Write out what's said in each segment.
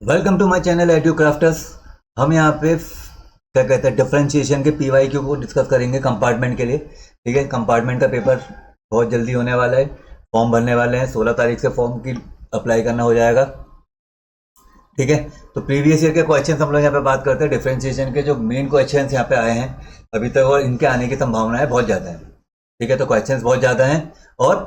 Welcome to my channel Edu Crafters. हम यहाँ पे क्या कहते हैं डिफरेंशिएशन के पीवाईक्यू को डिस्कस करेंगे कंपार्टमेंट के लिए। ठीक है, कंपार्टमेंट का पेपर बहुत जल्दी होने वाला है। फॉर्म भरने वाले हैं, 16 तारीख से फॉर्म की अप्लाई करना हो जाएगा। ठीक है, तो प्रीवियस ईयर के क्वेश्चन हम लोग यहाँ पे बात करते हैं। डिफरेंशिएशन के जो मेन क्वेश्चन यहाँ पे आए हैं अभी तक और इनके आने की संभावनाएं बहुत ज़्यादा है। ठीक है, तो क्वेश्चन बहुत ज़्यादा हैं और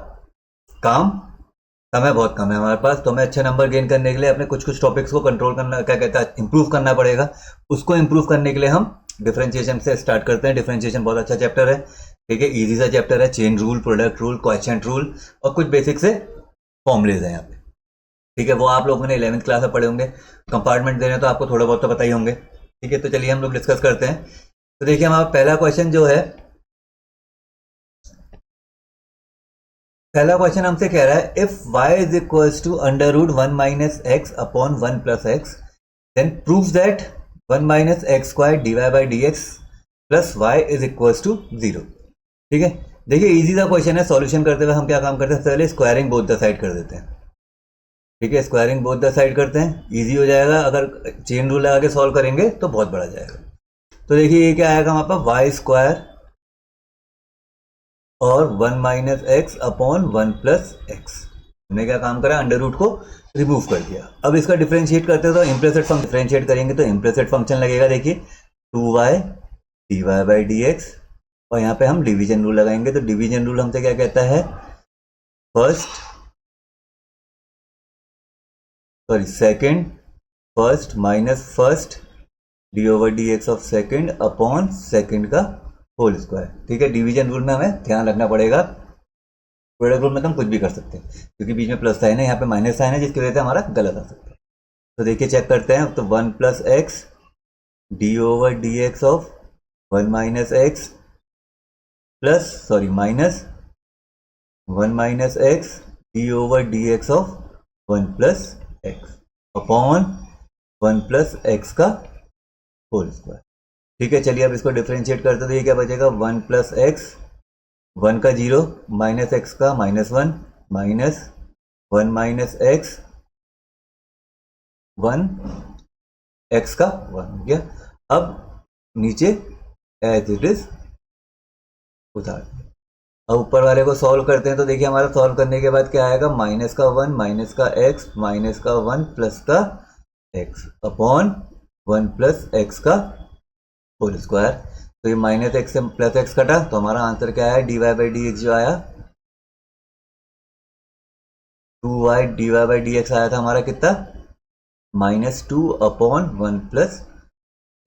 समय बहुत कम है हमारे पास। तो हमें अच्छे नंबर गेन करने के लिए अपने कुछ टॉपिक्स को कंट्रोल करना, क्या कहता है, इंप्रूव करना पड़ेगा। उसको इंप्रूव करने के लिए हम डिफरेंशिएशन से स्टार्ट करते हैं। डिफरेंशिएशन बहुत अच्छा चैप्टर है। ठीक है, इजी सा चैप्टर है। Chain rule, product rule, quotient rule और कुछ बेसिक से फॉर्मूलेज हैं यहाँ पे। ठीक है, वो आप लोगों ने 11th क्लास में पढ़े होंगे। कंपार्टमेंट दे रहे हैं तो आपको थोड़ा बहुत तो पता ही होंगे। ठीक है, तो चलिए हम लोग डिस्कस करते हैं। तो देखिए, हमारा पहला क्वेश्चन जो है, पहला क्वेश्चन हमसे कह रहा है if y is equals to under root 1 minus x upon 1 plus x then proves that 1 minus x square d Y by D x plus Y is equals to 0। ठीक है, देखिए इजी सा क्वेश्चन है। Solution करते हुए हम क्या काम करते हैं, पहले स्क्वायरिंग बोथ द साइड कर देते हैं। ठीक है, स्क्वायरिंग बोथ द साइड करते हैं, इजी हो जाएगा। अगर चेन रूल लगा के सॉल्व करेंगे तो बहुत बड़ा जाएगा। तो देखिए ये क्या आएगा हमारे पास, वाई स्क्वायर और 1 minus x upon 1 plus x. हमने क्या काम करा, अंडर रूट को रिमूव कर दिया। अब इसका डिफरेंशिएट करते हैं तो इम्प्लिसिट फंक्शन डिफरेंशिएट करेंगे तो इम्प्लिसिट फंक्शन लगेगा। देखिए 2y d Y by D x और यहाँ पे हम डिवीजन रूल लगाएंगे। तो डिवीजन रूल हमसे क्या कहता है, second first minus first D over D x of second upon second का होल स्क्वायर। ठीक है, डिवीजन रूल में हमें ध्यान रखना पड़ेगा। प्रोडक्ट रूल में तो हम कुछ भी कर सकते हैं क्योंकि बीच में प्लस साइन है, यहाँ पे माइनस साइन है जिसकी वजह से हमारा गलत आ सकता है। तो देखिए चेक करते हैं। तो 1 plus x D over D x of 1 minus x minus 1 minus x D over D x of 1 plus x upon 1 plus x का होल स्क्वायर। ठीक है, चलिए अब इसको डिफरेंशिएट करते तो ये क्या बचेगा, 1 प्लस एक्स, 1 का 0 माइनस एक्स का -1 माइनस 1 माइनस एक्स 1 एक्स का 1 हो गया। अब नीचे एज इट इज उतार दिया। अब ऊपर वाले को सॉल्व करते हैं तो देखिए हमारा सॉल्व करने के बाद क्या आएगा, माइनस का 1 माइनस का एक्स माइनस का 1 प्लस का एक्स अपॉन 1 प्लस एक्स का होल स्क्वायर। तो ये माइनस एक्स से प्लस एक्स कटा तो हमारा आंसर क्या है, d Y by D x जो आया 2y d Y by D x आया था हमारा कितना, -2 अपॉन 1 प्लस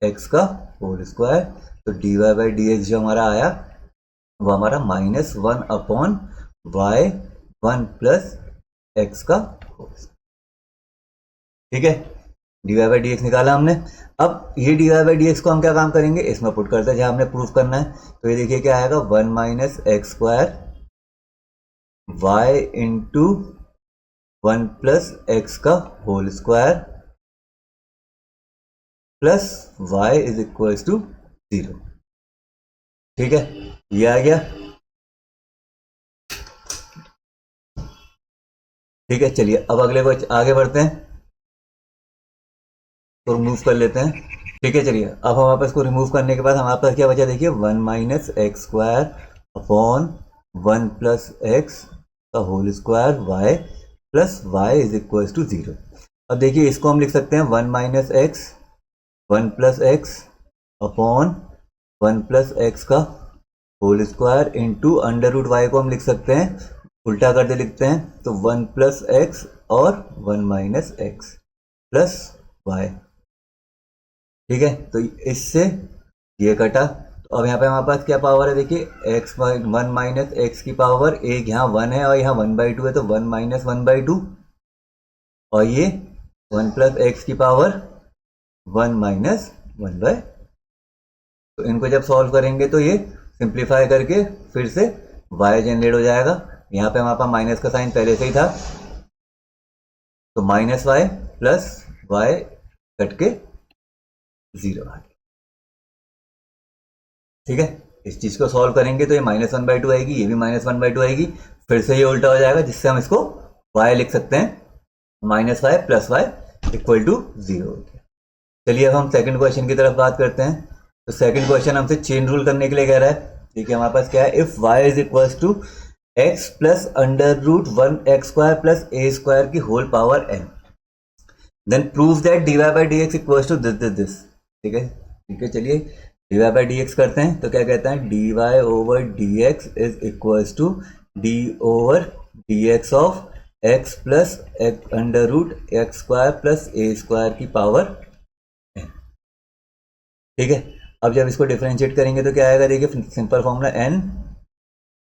एक्स का होल स्क्वायर। तो D Y by D x जो हमारा आया वो हमारा -1 अपॉन वाई 1 प्लस एक्स का होल स्क्वायर। ठीक है, d Y by D x निकाला हमने। अब ये d Y by D x को हम क्या काम करेंगे, इसमें पुट करते हैं जहां हमने प्रूफ करना है। तो ये देखिए क्या आएगा, 1 minus x square Y into 1 plus x का whole square plus Y is equal to 0। ठीक है, ये आ गया। ठीक है, चलिए अब अगले को आगे बढ़ते हैं तो रिमूव कर लेते हैं। ठीक है, चलिए अब हमारे पास इसको रिमूव करने के बाद हमारे पास क्या बचा, देखिए 1 minus x square upon 1 plus x का whole square Y plus Y is equal to 0। अब देखिए इसको हम लिख सकते हैं 1 minus X 1 plus x upon 1 plus x का whole square into under root Y को हम लिख सकते हैं, उल्टा करके लिखते हैं तो 1 प्लस एक्स और 1 माइनस एक्स प्लस वाई। ठीक है, तो इससे ये कटा। तो अब यहाँ पे हमारे पास क्या पावर है, देखिए एक्स 1 माइनस एक्स की पावर, एक यहाँ 1 है और यहाँ 1/2 है तो 1 माइनस 1/2 और ये 1 प्लस एक्स की पावर 1 माइनस 1/2। तो इनको जब सॉल्व करेंगे तो ये सिंप्लीफाई करके फिर से y जनरेट हो जाएगा। यहाँ पे हमारे पास माइनस का साइन पहले से ही था तो minus y plus y cut के 0 आ गया। ठीक है, इस चीज को सॉल्व करेंगे तो ये -1/2 आएगी, ये भी -1/2 आएगी, फिर से ये उल्टा हो जाएगा जिससे हम इसको y लिख सकते हैं -y plus y equal to 0 हो गया। चलिए अब हम सेकंड क्वेश्चन की तरफ बात करते हैं। तो सेकंड क्वेश्चन हमसे चेन रूल करने के लिए कह रहा है। ठीक है, हमारे पास क्या है, if y is equal to x plus under root 1x² plus a² की whole power n, then prove that dy by D x equal to this. ठीक है, ठीक है, चलिए dy बाई डी एक्स करते हैं। तो क्या कहते हैं, dy over D x is equal to d over D x of x plus under root x² plus a² की पावर n। ठीक है, अब जब इसको डिफरेंशिएट करेंगे तो क्या आएगा, देखिए simple formula n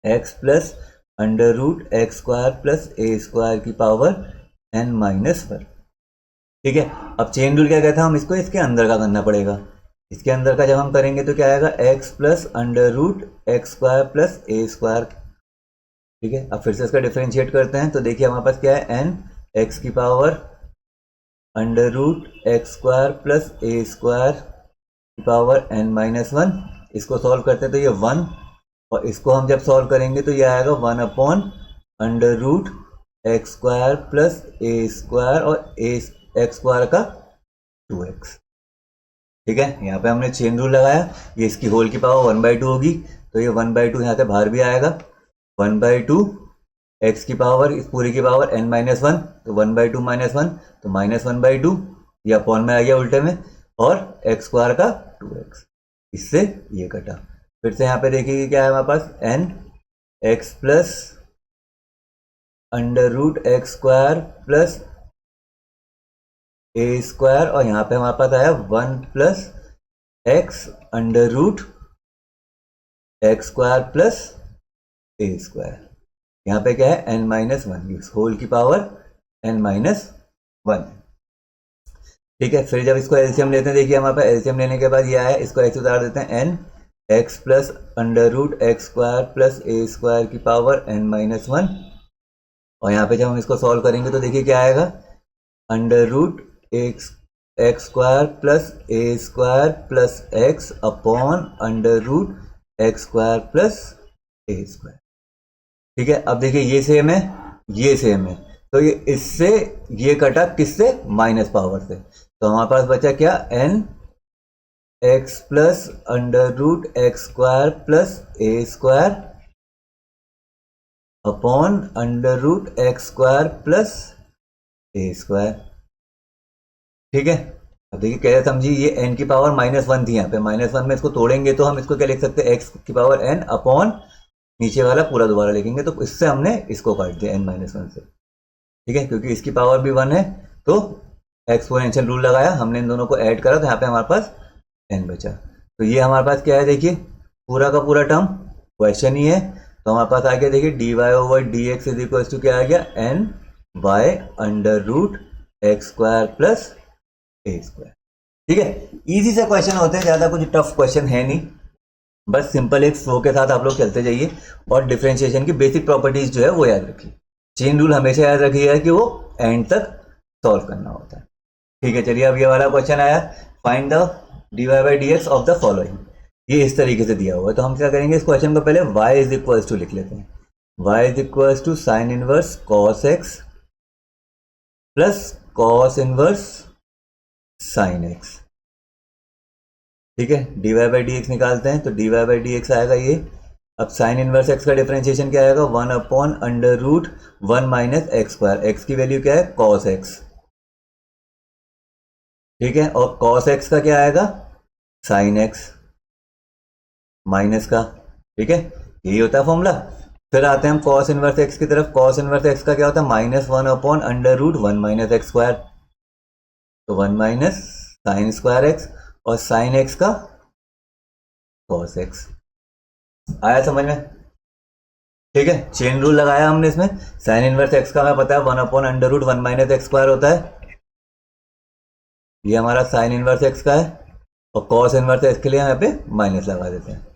x plus under root x² plus a² की पावर n माइनस 1। ठीक है, अब चेन रूल क्या कहता है, हम इसको इसके अंदर का करना पड़ेगा। इसके अंदर का जब हम करेंगे तो क्या आएगा, x plus under root x² plus a²। ठीक है, अब फिर से इसका डिफरेंशिएट करते हैं। तो देखिए हमारे पास क्या है, n x की power under root x² plus a² की पावर n माइनस 1। इसको सॉल्व करते हैं तो ये 1, और इसको हम जब सॉल्व करेंगे तो ये आएगा 1 upon under root x² plus a² और x² का 2x। ठीक है, यहाँ पे हमने चेन रूल लगाया, ये इसकी होल की पावर 1/2 होगी, तो ये 1/2 यहाँ से बाहर भी आएगा। 1/2 x की पावर, इस पूरी की पावर n माइनस 1, तो 1/2 माइनस 1 तो माइनस 1/2, ये अपॉन में आ गया उल्टे में, और x² का 2x, इससे ये कटा। फिर से यहाँ पे देखिए क्या है हमारे पास, n x plus under root x² plus a², और यहाँ पे हमारे पास आया 1 plus x under root x² plus a²। यहाँ पे क्या है, n माइनस 1, होल की पावर n माइनस 1। ठीक है, फिर जब इसको एलसीएम लेते हैं, देखिए हमारे पास एलसीएम लेने के बाद ये आया, इसको ऐसे उतार देते हैं, n x plus under root x² plus a² की पावर n माइनस 1, और यहाँ पे जब हम इसको सॉल्व करेंगे तो देखिए क्या आएगा, under root x² plus a² plus x upon under root x² plus a²। ठीक है, अब देखिए ये सेम है, ये सेम है, तो ये इससे ये कटा किससे, माइनस पावर से, तो हमारे पास बचा क्या, n x plus under root x² plus a² upon under root x² plus a²। ठीक है, अब देखिए कैसे समझिए, ये n की पावर माइनस 1 थी, यहाँ पे माइनस 1 में इसको तोड़ेंगे तो हम इसको क्या लिख सकते हैं, x की पावर n अपॉन नीचे वाला पूरा दोबारा लिखेंगे, तो इससे हमने इसको काट दिया n माइनस 1 से। ठीक है, क्योंकि इसकी पावर भी 1 है, तो एक्सपोनेंशियल रूल लगाया, हमने इन दोनों को ऐड करा, तो यहाँ पे हमारे पास n बचा। तो ये हमारे पास क्या है, देखिए पूरा का पूरा टर्म क्वेश्चन ही है, तो हमारे पास आ गया, देखिए dy over D x is equal to क्या आ गया, n y under root x² plus a²। ठीक है, इजी से क्वेश्चन होते हैं, ज्यादा कुछ टफ क्वेश्चन है नहीं, बस सिंपल एक फ्लो के साथ आप लोग चलते जाइए, और डिफरेंशिएशन की बेसिक प्रॉपर्टीज जो है वो याद रखिए। चेन रूल हमेशा याद रखिएगा कि वो एंड तक सॉल्व करना होता है। ठीक है, चलिए अब ये वाला क्वेश्चन आया, find the dy by D x of the following. ये इस तरीके से दिया हुआ है, तो हम क्या करेंगे, इस क्वेश्चन को पहले y इज इक्वल टू लिख लेते हैं, y is equal to sine inverse cos x plus cos inverse sine x। ठीक है, dy बाई डी एक्स निकालते हैं, तो dy बाई डी एक्स आएगा ये, अब साइन इनवर्स x का डिफरेंशिएशन क्या आएगा, 1 upon under root 1 minus x², x की वैल्यू क्या है, cos x। ठीक है, और cos x का क्या आएगा, साइन x माइनस का। ठीक है, यही होता है फॉर्मूला। फिर आते हैं हम cos इनवर्स x की तरफ, cos इनवर्स x का क्या होता है, minus 1 upon under root 1 minus x², तो 1 माइनस साइन स्क्वायर x, और साइन x का cos x। आया समझ में? ठीक है, चेन रूल लगाया हमने इसमें, साइन इनवर्स x का हमें पता है 1 upon under root 1 minus x² होता है, ये हमारा साइन इनवर्स x का है, और cos इनवर्स x के लिए यहाँ पे माइनस लगा देते हैं,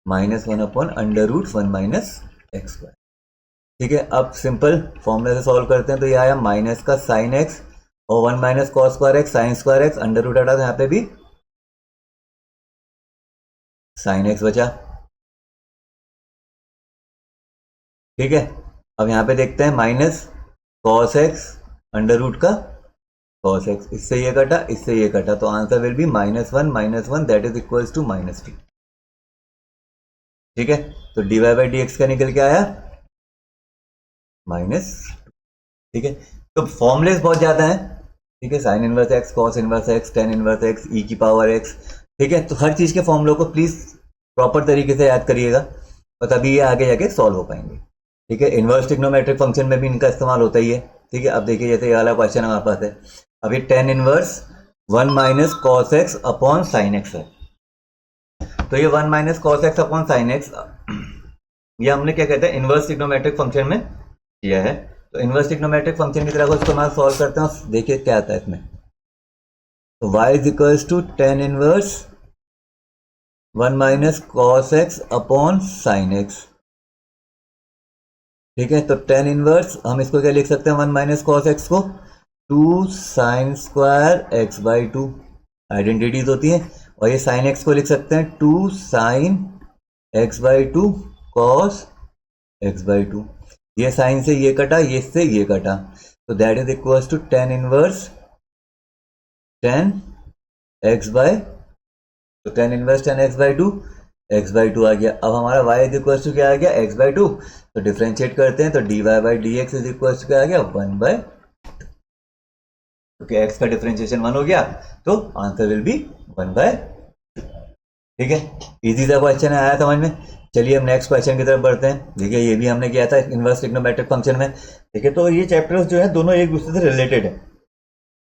minus 1 upon under root 1 minus x²। ठीक है, अब सिंपल फॉर्मूला से सॉल्व करते हैं, तो ये आया माइनस का साइन x और 1 minus cos square x sine square x, under root हटा तो यहाँ पे भी साइन x बचा। ठीक है, अब यहाँ पे देखते हैं minus cos x under root का कॉस एक्स, इससे ये कटा, इससे ये कटा, तो answer will be -1 that is equals to -2। ठीक है, तो dy बाई डी एक्स का निकल के आया -2। ठीक है, तो फॉर्मुलेस बहुत ज्यादा है। ठीक है, sine inverse X, cos inverse X, tan inverse X, E की पावर एक्स। ठीक है, तो हर चीज के फॉर्मुलों को प्लीज प्रॉपर तरीके से याद करिएगा और तभी ये आगे जाके सॉल्व हो पाएंगे। ठीक है, इनवर्स ट्रिग्नोमेट्रिक फंक्शन में भी इनका इस्तेमाल होता ही है। ठीक है, अब देखिए जैसे ये वाला क्वेश्चन हमारे पास है, अब ये ten inverse 1 minus cos x upon sine x है। तो ये 1 minus cos x upon sine x, ये हमने क्या कहते हैं इनवर्स ट्रिग्नोमेट्रिक फंक्शन में किया है। तो इनवर्स ट्रिग्नोमेट्रिक फंक्शन की तरह को इस्तेमाल सॉल्व करते हैं और देखिए क्या आता है इसमें। तो y is equals to tan inverse 1 minus cos x upon sine x. ठीक है, तो टेन इनवर्स हम इसको क्या लिख सकते हैं, 1 माइनस कॉस एक्स को 2 sine square x by 2, identities होती हैं। और ये साइन एक्स को लिख सकते हैं 2 sine x by 2 cos x by 2। ये साइन से ये कटा, ये से ये कटा, तो that is equals to tan inverse 10 X by, तो tan inverse 10 X by 2, X by 2 आ गया। अब हमारा y इज इक्वल्स टू क्या आ गया, एक्स बाई 2। तो डिफ्रेंशिएट करते हैं तो dy by D x is equals to क्या आ गया, 1 बाई, क्योंकि x का डिफ्रेंशिएशन 1 हो गया तो आंसर विल बी 1 बाई। ठीक है, इजी सा क्वेश्चन आया समझ में। चलिए हम नेक्स्ट क्वेश्चन की तरफ बढ़ते हैं। देखिए ये भी हमने किया था इनवर्स ट्रिग्नोमेट्रिक फंक्शन में। ठीक है, तो ये चैप्टर्स जो है दोनों एक दूसरे से रिलेटेड है।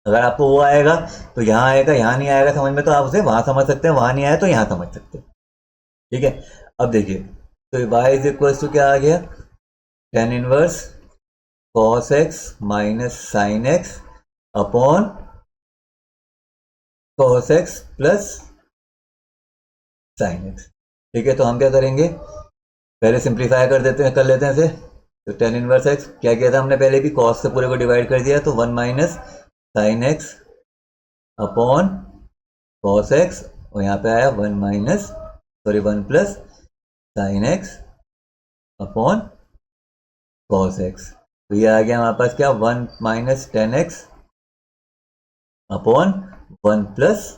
अगर आपको वो आएगा तो यहाँ आएगा, यहाँ नहीं आएगा समझ में तो आप उसे वहां समझ सकते हैं, वहां नहीं आया तो यहाँ समझ सकते हैं। ठीक है, अब देखिए तो y इज इक्वल टू क्या आ गया, tan inverse cos x minus sine x upon cos x plus sine x. ठीक है, तो हम क्या करेंगे, पहले सिंप्लीफाई कर देते हैं, कर लेते हैं इसे। तो टेन इनवर्स एक्स क्या किया था हमने पहले भी, कॉस से पूरे को डिवाइड कर दिया, तो 1 minus sine x upon cos x, और यहाँ पे आया 1 plus sine x upon cos x. तो ये आ गया हमारे पास क्या, 1 minus ten x upon 1 plus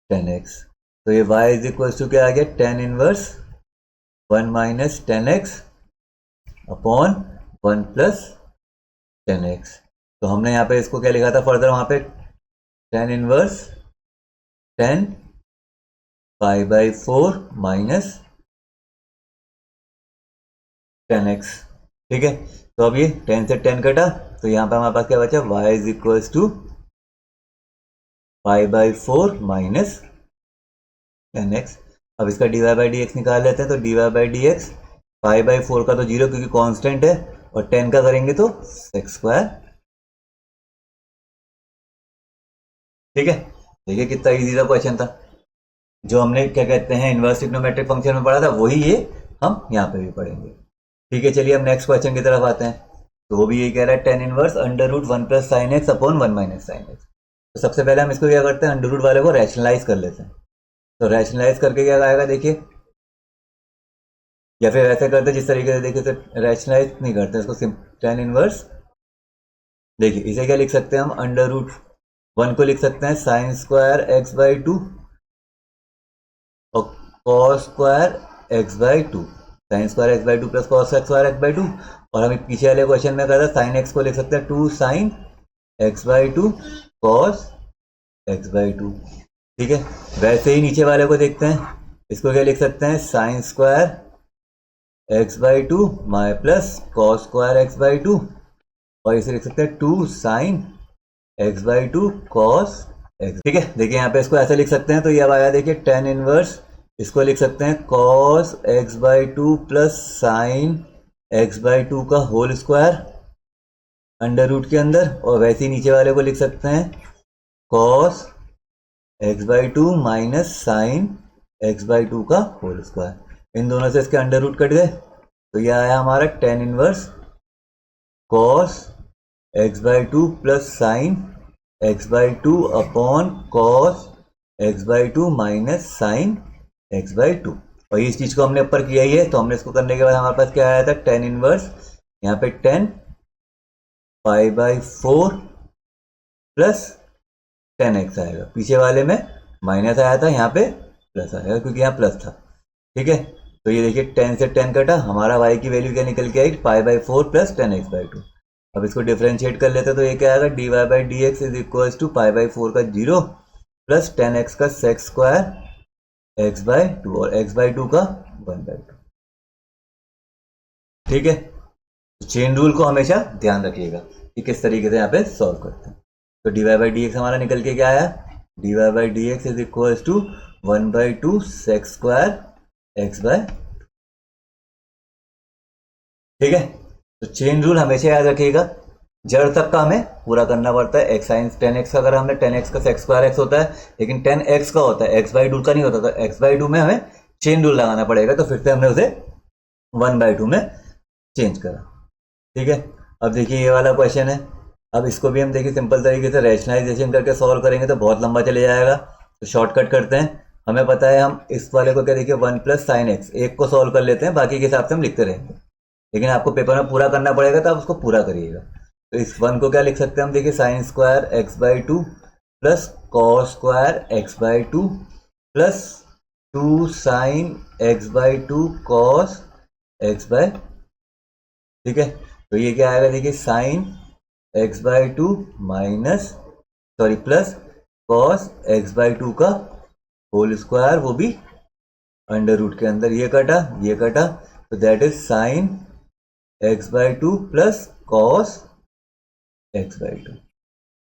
ten x. तो ये y इज इक्वल टू क्या आ गया, ten inverse 1 minus ten x upon 1 plus ten x. तो हमने यहाँ पे इसको क्या लिखा था फर्दर, वहाँ पे ten inverse 10 pi by 4 minus 10x। ठीक है, तो अब ये 10 से 10 कटा, तो यहाँ पे हमारे पास क्या बचा, y is equal to pi by 4 minus 10x। अब इसका dy बाई डी एक्स निकाल लेते हैं, तो dy by D x pi by 4 का तो 0 क्योंकि कांस्टेंट है, और 10 का करेंगे तो सेक्स स्क्वायर। ठीक है, देखिए कितना इजी सा क्वेश्चन था, जो हमने क्या कहते हैं इनवर्स ट्रिग्नोमेट्रिक फंक्शन में पढ़ा था वही ये हम यहाँ पे भी पढ़ेंगे। ठीक है, चलिए हम नेक्स्ट क्वेश्चन की तरफ आते हैं। तो वो भी यही कह रहा है, tan inverse under root 1 plus sine x upon 1 minus sine x. तो सबसे पहले हम इसको क्या करते हैं, अंडर रूट वाले को रैशनलाइज कर लेते हैं। तो रैशनलाइज करके क्या आएगा देखिए, या फिर ऐसे करते जिस तरीके से, देखिए तो रैशनलाइज नहीं करते इसको, टेन इनवर्स, देखिए इसे क्या लिख सकते हैं हम, अंडर रूट 1 को लिख सकते हैं साइन स्क्वायर एक्स बाई 2 और cos square x by 2, sine square x by 2 plus cos square x by 2। और हमें पीछे वाले क्वेश्चन में कहा था साइन एक्स को लिख सकते हैं 2 sine x by 2 cos x by 2। ठीक है, वैसे ही नीचे वाले को देखते हैं, इसको क्या लिख सकते हैं, sine square x by 2 my plus cos square x by 2, और इसे लिख सकते हैं 2 sine x by 2 cos x. ठीक है, देखिए यहाँ पे इसको ऐसे लिख सकते हैं, तो ये अब आया देखिए टेन इनवर्स, इसको लिख सकते हैं cos x by 2 plus sine x by 2 का होल स्क्वायर अंडर रूट के अंदर, और वैसे ही नीचे वाले को लिख सकते हैं cos x by 2 minus sine x by 2 का होल स्क्वायर। इन दोनों से इसके अंडर रूट कट गए, तो यह आया हमारा tan inverse cos x by 2 plus sine x by 2 upon cos x by 2 minus sine x by 2। और इस चीज को हमने ऊपर किया ही है, तो हमने इसको करने के बाद हमारे पास क्या आया था, टेन इनवर्स, यहाँ पे 10 π/4 प्लस 10x आएगा। पीछे वाले में माइनस आया था, यहाँ पे प्लस आएगा क्योंकि यहाँ प्लस था। ठीक है, तो ये देखिए 10 से 10 कटा, हमारा y की वैल्यू क्या निकल के आई, π/4 प्लस 10x/2। अब इसको डिफरेंशिएट कर लेते हैं तो ये क्या आएगा, dy/dx इज इक्वल टू π/4 का 0 प्लस 10x का सेक स्क्वायर x/2 और x/2 का 1/2। ठीक है, चेन रूल को हमेशा ध्यान रखिएगा कि किस तरीके से यहाँ पे सॉल्व करते हैं। तो dy/dx हमारा निकल के क्या आया, dy/dx is equal to 1/2 sec square x/। ठीक है, तो चेन रूल हमेशा याद रखिएगा, जड़ तक का हमें पूरा करना पड़ता है। x साइन 10x का, अगर हमें 10x का सेक स्क्वायर x होता है, लेकिन 10x का होता है, x/2 का नहीं होता, तो x/2 में हमें चेन रूल लगाना पड़ेगा। तो फिर से हमने उसे 1/2 में चेंज करा। ठीक है, अब देखिए ये वाला क्वेश्चन है। अब इसको भी हम देखिए सिंपल तरीके से रैशनलाइजेशन करके सॉल्व करेंगे तो बहुत लंबा चले जाएगा, तो शॉर्टकट करते हैं। हमें पता है हम इस वाले को क्या देखिए 1 प्लस साइन एक्स, एक को सॉल्व कर लेते हैं, बाकी के हिसाब से हम लिखते रहेंगे, लेकिन आपको पेपर में पूरा करना पड़ेगा तो आप उसको पूरा करिएगा। तो इस 1 को क्या लिख सकते हैं हम, देखिए sine square x/2 plus cos square x/2 plus 2 sine x/2 cos x/। ठीक है, तो ये क्या आएगा, देखिए sign x/2 minus plus cos x/2 का होल स्क्वायर, वो भी अंडर रूट के अंदर, ये कटा, तो that is sine x/2 plus cos x/2।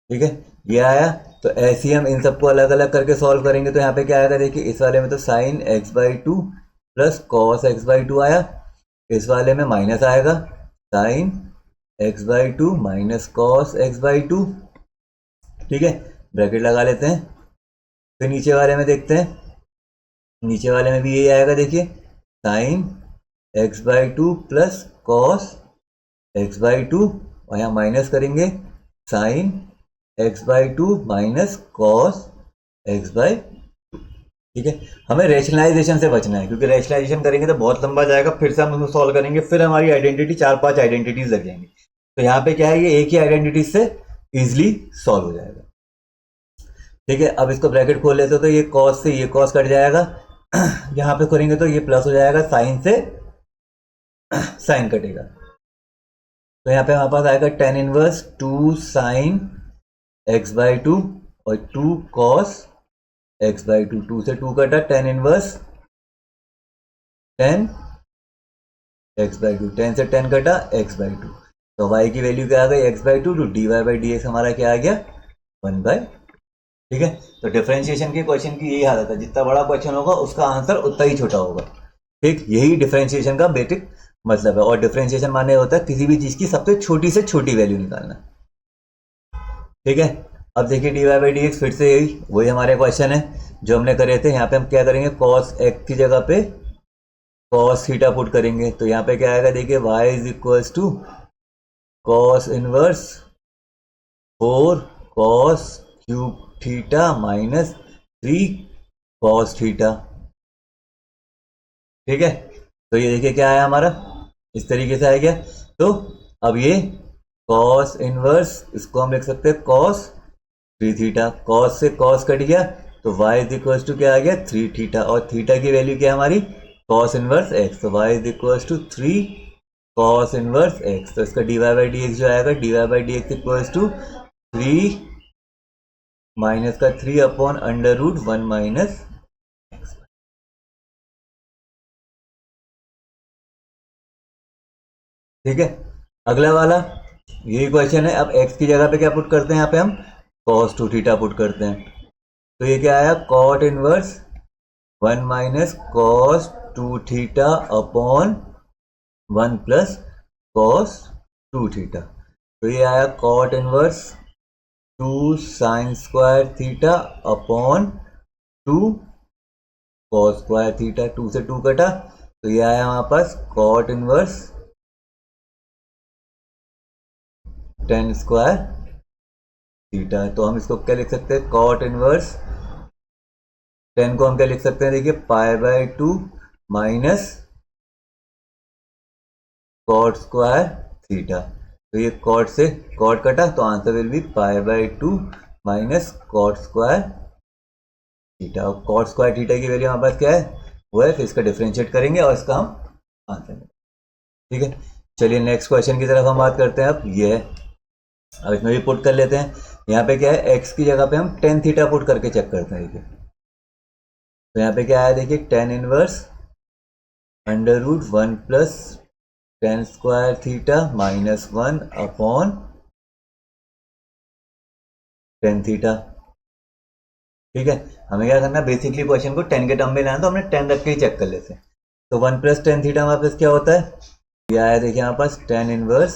ठीक है, ये आया। तो ऐसे ही हम इन सबको अलग अलग करके सॉल्व करेंगे तो यहाँ पे क्या आएगा, देखिए इस वाले में तो sign x/2 plus cos x/2 आया, इस वाले में माइनस आएगा, sign x/2 minus cos x/2। ठीक है, ब्रैकेट लगा लेते हैं। फिर नीचे वाले में देखते हैं, नीचे वाले में भी यही आएगा, देखिए sign x/2 plus cos x/2 और यहाँ माइनस करेंगे sign x/2 minus cos x/। ठीक है, हमें रैशनलाइजेशन से बचना है, क्योंकि रैशनलाइजेशन करेंगे तो बहुत लंबा जाएगा, फिर से हम उसको सॉल्व करेंगे, फिर हमारी आइडेंटिटी 4-5 आइडेंटिटीज लग जाएंगी। तो यहाँ पे क्या है, ये एक ही आइडेंटिटी से इजिली सॉल्व हो जाएगा। ठीक है, अब इसको ब्रैकेट खोल लेते हो तो ये कॉस से ये कॉस कट जाएगा, यहाँ पे करेंगे तो ये प्लस हो जाएगा, साइन से साइन कटेगा, तो यहाँ पे हमारे पास आएगा tan इनवर्स 2 साइन x/2 और 2 कॉस x/2, 2 से 2 कटा, tan इनवर्स 10 x/2, 10 से 10 कटा x/2, तो y की वैल्यू क्या आ गई x/2, तो dy/dx हमारा क्या आ गया 1/। ठीक है, तो डिफरेंशिएशन के क्वेश्चन की यही हालत है, जितना बड़ा क्वेश्चन होगा उसका आंसर उतना ही छोटा होगा। ठीक, यही डिफरेंशिएशन का बेसिक मतलब है, और डिफरेंशिएशन माने होता है किसी भी चीज की सबसे छोटी से छोटी वैल्यू निकालना। ठीक है, अब देखिए dy/dx फिर से यही वही हमारे क्वेश्चन है जो हमने करे थे। यहाँ पे हम क्या करेंगे, cos x की जगह पे cos थीटा पुट करेंगे, तो यहाँ पे क्या आएगा, देखिए y is equals to cos inverse 4 cos cube theta minus 3 cos theta. ठीक है, तो ये देखिए क्या आया हमारा, इस तरीके से आ गया। तो अब ये cos इनवर्स, इसको हम लिख सकते हैं cos 3 थीटा, cos से cos कट गया, तो y इज इक्वल टू क्या आ गया 3 थीटा, और थीटा की वैल्यू क्या है हमारी cos इनवर्स x, तो y is equal to 3 cos inverse x। तो इसका dy/dx जो आएगा, dy/dx इक्वल टू 3 माइनस का 3 upon under root 1 minus x। ठीक है, अगला वाला यही क्वेश्चन है। अब x की जगह पे क्या पुट करते हैं, यहाँ पे हम cos 2 थीटा पुट करते हैं, तो ये क्या आया cot inverse 1 minus cos 2 theta upon 1 plus cos 2 theta, तो ये आया cot inverse 2 sine square theta upon 2 cos square theta, 2 से 2 कटा, तो ये आया हमारे पास cot inverse tan square theta. तो हम इसको क्या लिख सकते हैं, cot इनवर्स 10 को हम क्या लिख सकते हैं, देखिए π/2 माइनस cot स्क्वायर थीटा, तो ये कॉट से कॉट कटा तो answer will be π/2 minus cot square theta. Cot square theta की वैल्यू हमारे पास क्या है, वो है, फिर इसका डिफरेंशिएट करेंगे और इसका हम आंसर। ठीक है, चलिए नेक्स्ट क्वेश्चन की तरफ हम बात करते हैं। अब ये है, अब इसमें भी पुट कर लेते हैं। यहाँ पे क्या है, x की जगह पे हम टेन थीटा पुट करके चेक करते हैं। देखिए तो यहाँ पे क्या आया, देखिए tan inverse under root 1 plus tan square theta minus 1 upon tan theta. ठीक है, हमें क्या करना है, बेसिकली क्वेश्चन को टेन के टर्म में लाना, तो हमने टेन रख के ही चेक कर लेते हैं। तो 1 प्लस टेन थीटा हमारे पास क्या होता है, ये आया देखिए हमारे पास tan inverse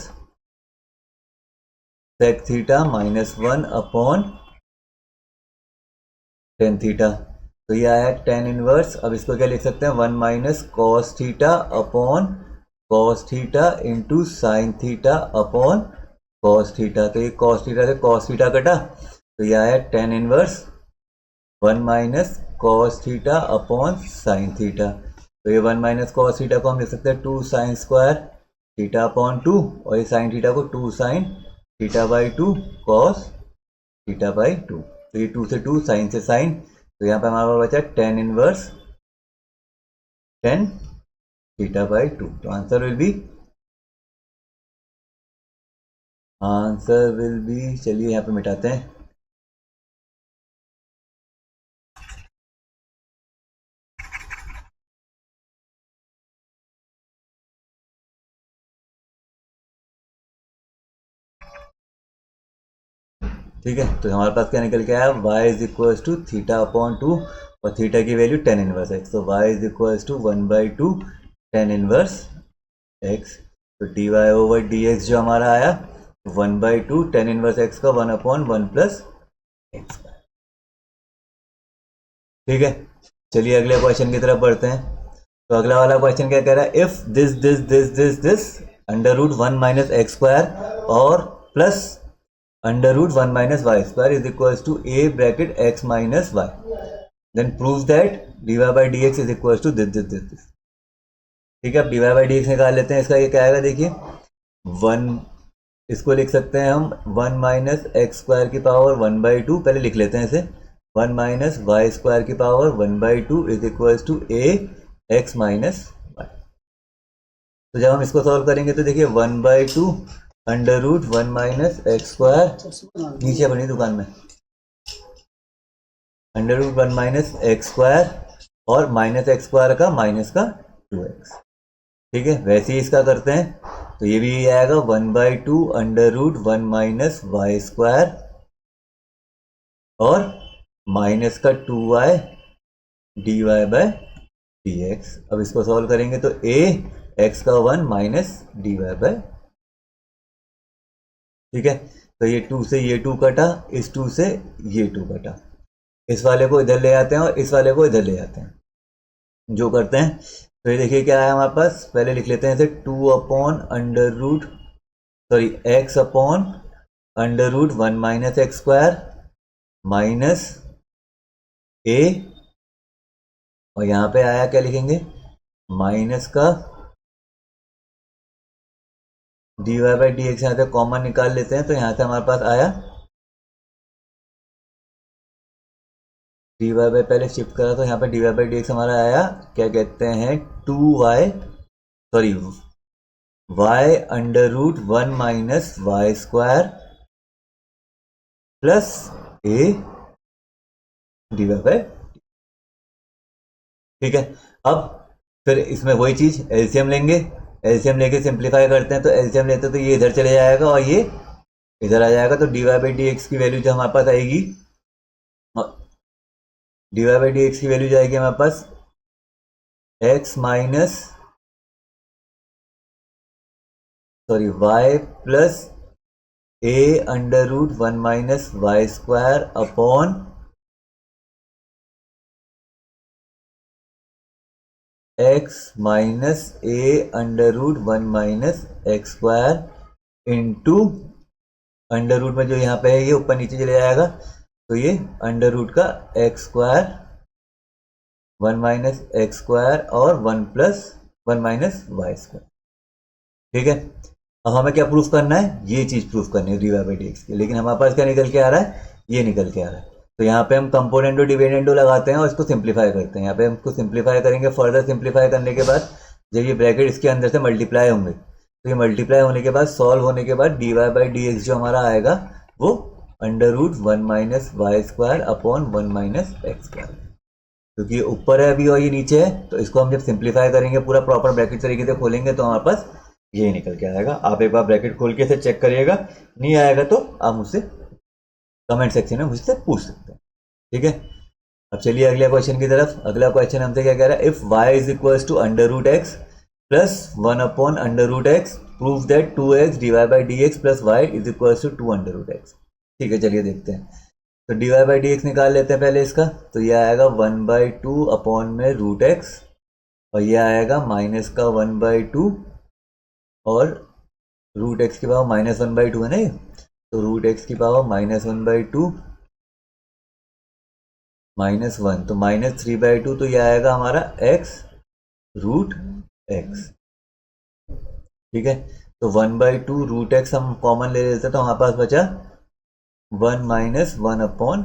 sec theta minus 1 upon tan theta. तो ये आया टेन इनवर्स, अब इसको क्या लिख सकते हैं, 1 minus cos theta upon cos theta into sine theta upon cos theta. तो ये कॉस थीटा से कॉस थीटा कटा, तो ये आया ten inverse 1 minus cos theta upon sine theta. तो ये 1 माइनस कॉस थीटा को हम लिख सकते हैं 2 साइन स्क्वायर थीटा अपॉन 2, और ये साइन थीटा को 2 sine theta by 2 cos theta by 2। तो ये 2 से 2 साइन से साइन, तो यहाँ पे हमारा बचा tan inverse tan theta by 2। तो आंसर विल बी, चलिए यहाँ पे मिटाते हैं। ठीक है, तो हमारे पास क्या निकल के आया, y is equal to theta upon 2 और थीटा की वैल्यू टेन इनवर्स एक्स। तो y is equal to 1/2 tan inverse x. तो dy ओवर dx जो हमारा आया 1/2 टेन इनवर्स एक्स का 1 अपॉन 1 प्लस एक्स। ठीक है, चलिए अगले क्वेश्चन की तरफ बढ़ते हैं। तो अगला वाला क्वेश्चन क्या कह रहा है, if this this this this this under root 1 minus x square और plus under root 1 minus Y square is equal to A bracket X minus Y, then prove that D Y by D x is equal to this this this this. ठीक है, अब D Y by D X निकाल लेते हैं। इसका ये क्या आएगा, देखिए 1, इसको लिख सकते हैं हम 1 माइनस एक्स स्क्वायर की पावर 1/2, पहले लिख लेते हैं इसे, 1 माइनस वाई स्क्वायर की power 1/2 is equal to a x minus y. तो जब हम इसको सॉल्व करेंगे तो देखिए 1/2 under root 1 minus x square, नीचे बनी दुकान में, under root 1 minus x square और माइनस एक्स स्क्वायर का माइनस का 2x। ठीक है, वैसे ही इसका करते हैं, तो ये भी आएगा 1/2 under root 1 minus Y square और माइनस का 2y d y by d x. अब इसको सॉल्व करेंगे तो a x का 1 माइनस डी वाई बाय। ठीक है, तो ये 2 से ये 2 कटा, इस 2 से ये 2 कटा, इस वाले को इधर ले आते हैं और इस वाले को इधर ले आते हैं। जो करते हैं तो ये देखिए क्या है हमारे पास, पहले लिख लेते हैं इसे 2 upon under root sorry X upon under root 1 minus x square minus A, और यहाँ पे आया क्या लिखेंगे, माइनस का D Y by D X. यहाँ से कॉमन निकाल लेते हैं, तो यहाँ से हमारे पास आया डी वाई बाई, पहले शिफ्ट करा तो यहाँ पे d Y by D x हमारा आया, क्या कहते हैं 2y sorry y under root 1 minus Y square plus a d Y by. ठीक है, अब फिर इसमें वही चीज एलसीएम लेंगे, एलसीएम लेके सिंप्लीफाई करते हैं, तो एलसीएम लेते हैं तो ये इधर चले जाएगा और ये इधर आ जाएगा। तो D Y by D x की वैल्यू जो हमारे पास आएगी, D Y by D x की वैल्यू जाएगी हमारे पास X minus sorry Y plus A under root 1 minus Y square upon X minus A under root 1 minus x square into under root में जो यहाँ पे है ये ऊपर नीचे चले जाएगा, तो ये अंडर रूट का x square 1 minus x square और 1 प्लस 1 माइनस वाई स्क्वायर। ठीक है, अब हमें क्या प्रूफ करना है, ये चीज़ प्रूफ करनी है dy बाई डी एक्स की, लेकिन हमारे पास क्या निकल के आ रहा है, ये निकल के आ रहा है। तो यहाँ पे हम कंपोनेंडो डिविडेंडो लगाते हैं और इसको सिंप्लीफाई करते हैं। यहाँ पे हम इसको सिंप्लीफाई करेंगे, फर्दर सिंप्लीफाई करने के बाद जब ये ब्रैकेट इसके अंदर से मल्टीप्लाई होंगे, तो ये मल्टीप्लाई होने के बाद सॉल्व होने के बाद dy बाई डी एक्स जो हमारा आएगा वो under root 1 minus Y square upon 1 minus x square, क्योंकि ये ऊपर है अभी और ये नीचे है। तो इसको हम जब सिंप्लीफाई करेंगे, पूरा प्रॉपर ब्रैकेट तरीके से खोलेंगे, तो हमारे पास ये निकल के आएगा। आप एक बार ब्रैकेट खोल के इसे चेक करिएगा, नहीं आएगा तो आप मुझसे कमेंट सेक्शन में मुझसे पूछ सकते हैं, ठीक है। अब चलिए अगले क्वेश्चन की तरफ। अगला क्वेश्चन हमसे क्या कह रहा है, if y is equal to under root x plus 1 upon under root X, prove that 2x D Y by D x plus Y is equal to 2 under root X. ठीक है, चलिए देखते हैं। तो डिवाई बाई डी एक्स निकाल लेते हैं पहले इसका। तो ये आएगा 1/2 अपॉन में रूट एक्स, और ये आएगा माइनस का 1/2, और रूट एक्स की पावर माइनस 1/2 है ना ये, तो रूट एक्स की पावर माइनस 1/2 माइनस 1, तो माइनस 3/2, तो ये आएगा हमारा x रूट एक्स। ठीक है, तो 1/2 रूट एक्स हम कॉमन ले लेते हैं, तो हमारे पास बचा 1 माइनस 1 अपॉन,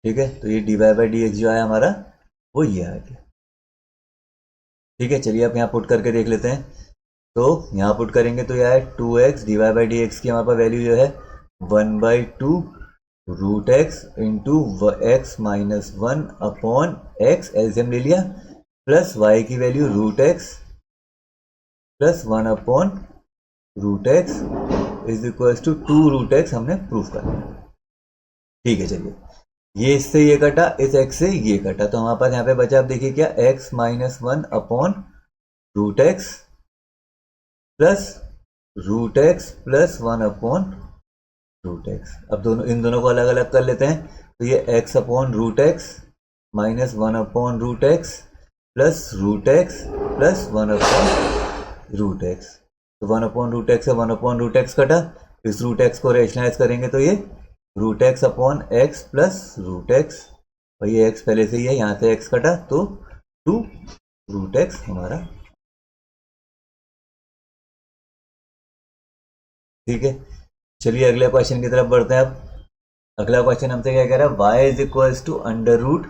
ठीक है, तो ये डिवाई बाई डी एक्स जो है हमारा वो ये आ गया। ठीक है, चलिए आप यहाँ पुट करके देख लेते हैं। तो यहाँ पुट करेंगे तो यह है 2x D Y by D x की हमारे पास वैल्यू जो है 1/2 root x into x minus 1 upon x, LCM ले लिया, प्लस y की value root x plus 1 upon root x is equal to 2 root x हमने प्रूफ कर लिया। ठीक है, चलिए ये इससे ये कटा, इस x से ये कटा, तो हमारे पास यहाँ पे बचा, आप देखिए क्या, x minus 1 upon root x plus 1 upon root x. अब इन दोनों को अलग अलग कर लेते हैं। तो ये x upon root x minus 1 upon root x plus 1 upon root x. तो 1 अपॉन रूट एक्स है, 1 अपॉन रूट एक्स कटा, इस रूट एक्स को रेशनलाइज करेंगे तो ये root x upon x plus root x, और ये एक्स पहले से ही है, यहाँ से एक्स कटा, तो 2 रूट एक्स हमारा। ठीक है, चलिए अगले क्वेश्चन की तरफ बढ़ते हैं। अब अगला क्वेश्चन हमसे क्या कह रहा है, y is equal to under root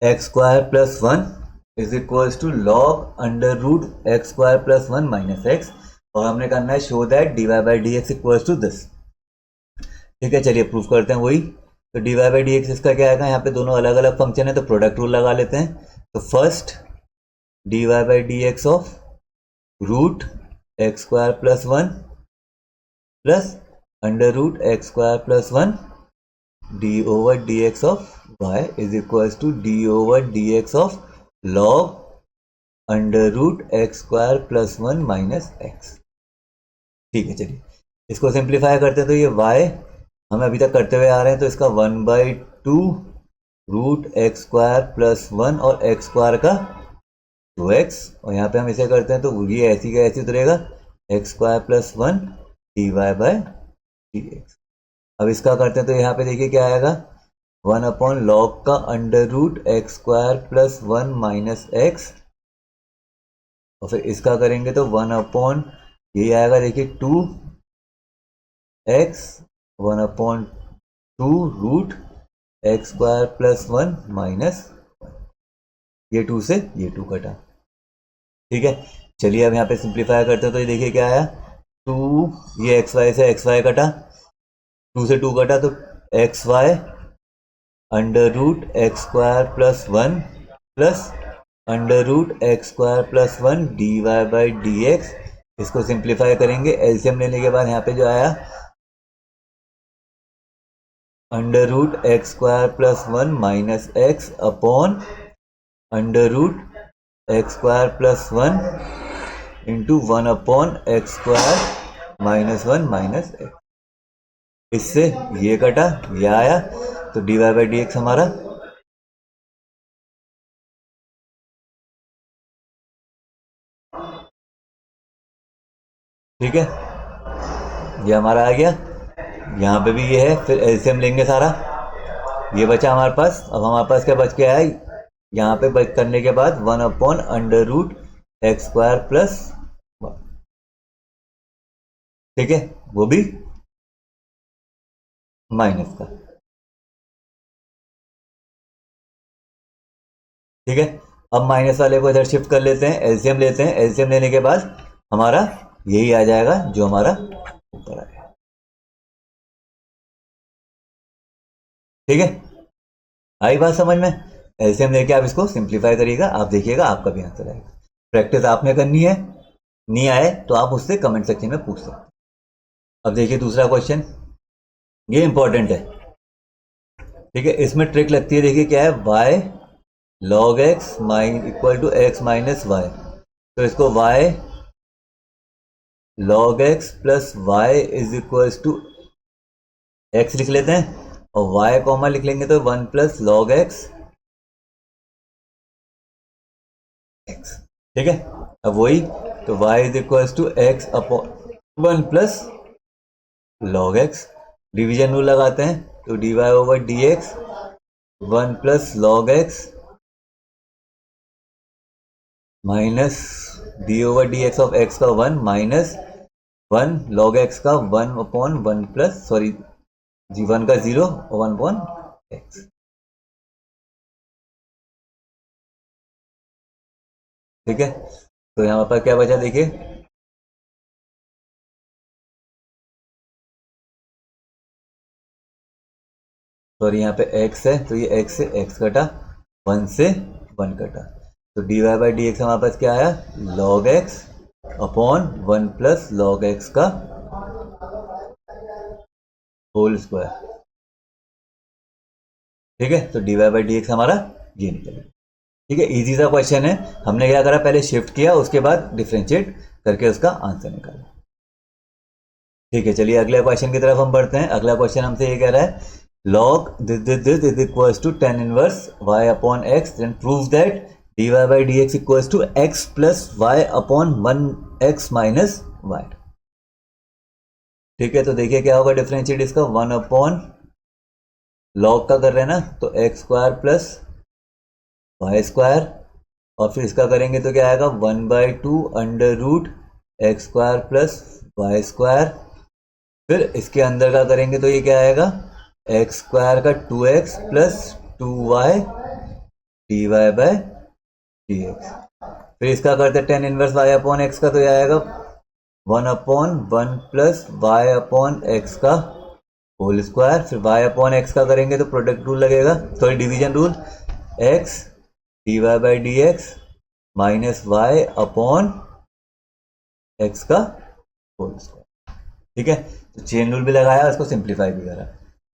x square plus 1 is equal to log under root x square plus 1 minus x, और हमने करना है show that D Y by D x equal to this. ठीक है, चलिए प्रूफ करते हैं वही। तो D Y by D x इसका क्या आएगा, यहाँ पे दोनों अलग अलग फंक्शन है, तो प्रोडक्ट रूल लगा लेते हैं। तो first d Y by D x of root x square plus 1 plus under root x square plus 1 d over D x of y is equal to d over D x of log under root x square plus 1 minus x. ठीक है, चलिए इसको simplify करते हैं। तो ये y हम अभी तक करते हुए आ रहे हैं, तो इसका 1/2 रूट एक्स स्क्वायर प्लस 1 और एक्स स्क्वायर का 2x, और यहाँ पे हम इसे करते हैं तो ये ऐसी का ऐसी उतरेगा, x square plus 1 d Y by D x. अब इसका करते हैं तो यहाँ पे देखिए क्या आएगा, 1 अपॉन लॉग का under root x square plus 1 minus x, और फिर इसका करेंगे तो 1 अपॉन ये आएगा, देखिए 2x 1 upon 2 root x square plus 1 minus, ये 2 से ये 2 कटा। ठीक है, चलिए अब यहाँ पे सिंप्लीफाई करते हैं तो ये देखिए क्या आया, 2 ये एक्स वाई से एक्स वाई कटा, 2 से 2 कटा, तो x y under root x square plus 1 plus under root x square plus 1 d Y by D x. इसको सिंप्लीफाई करेंगे, एलसीएम लेने के बाद यहाँ पे जो आया under root x square plus 1 minus x upon under root x square plus 1 into 1 upon x square minus 1 minus x. इससे ये कटा, ये आया, तो D Y by D x हमारा ठीक है, ये हमारा आ गया। यहाँ पे भी ये है, फिर एलसीएम लेंगे सारा, ये बचा हमारे पास। अब हमारे पास क्या बच के आया, यहाँ पे बच करने के बाद 1 upon under root x square plus 1। ठीक है, वो भी माइनस का। ठीक है, अब माइनस वाले को इधर शिफ्ट कर लेते हैं, एलसीएम लेते हैं, एलसीएम लेने के बाद हमारा यही आ जाएगा जो हमारा ऊपर आएगा। ठीक है, आई बात समझ में? एलसीएम लेके आप इसको सिंप्लीफाई करिएगा, आप देखिएगा आपका भी आंसर आएगा। प्रैक्टिस आपने करनी है, नहीं आए तो आप उससे कमेंट सेक्शन में पूछ सकते हैं। अब देखिए दूसरा क्वेश्चन, ये इंपॉर्टेंट है। ठीक है, इसमें ट्रिक लगती है, देखिए क्या है, y log x equal to x minus y. तो इसको y log x plus Y is equal to x लिख लेते हैं, और y कॉमा लिख लेंगे तो 1 प्लस लॉग एक्स एक्स। ठीक है, अब वही, तो y is equal to x upon 1 plus log x. Division rule लगाते हैं, तो dy over D x 1 plus log x minus d over D x of x का 1 माइनस 1 लॉग एक्स का 1 अपॉन 1 प्लस, सॉरी जी 1 का 0 और 1 upon x. ठीक है, तो यहाँ पर क्या बचा देखिए, सॉरी यहाँ पे x है, तो ये x से x कटा, 1 से 1 कटा, तो D Y by D x हमारे पास क्या आया, log x upon 1 plus log x का होल स्क्वायर। ठीक है, तो D Y by D x हमारा ये निकलेगा। ठीक है, इजी सा क्वेश्चन है, हमने क्या करा, पहले शिफ्ट किया, उसके बाद डिफ्रेंशिएट करके उसका आंसर निकाला। ठीक है, चलिए अगले क्वेश्चन की तरफ हम बढ़ते हैं। अगला क्वेश्चन हमसे ये कह रहा है, log this is equals to tan inverse y upon x, then prove that dy by dx equals to x plus y upon 1x minus y। ठीक है, तो देखिए क्या होगा डिफरेंशिएट इसका, 1 अपॉन लॉग का कर रहे हैं ना, तो x square plus Y square, और फिर इसका करेंगे तो क्या आएगा, 1/2 under root x square plus Y square. फिर इसके अंदर का करेंगे तो ये क्या आएगा, एक्स स्क्वायर का 2x plus 2y d y by d x. फिर इसका करते हैं tan inverse y upon x का, तो ये आएगा 1 upon 1 plus Y upon x का होल स्क्वायर। फिर वाई अपॉन एक्स का करेंगे तो प्रोडक्ट रूल लगेगा, sorry division rule, x d Y by D x minus y upon x का होल स्क्वायर। ठीक है, तो चेन रूल भी लगाया, उसको सिंप्लीफाई भी करा।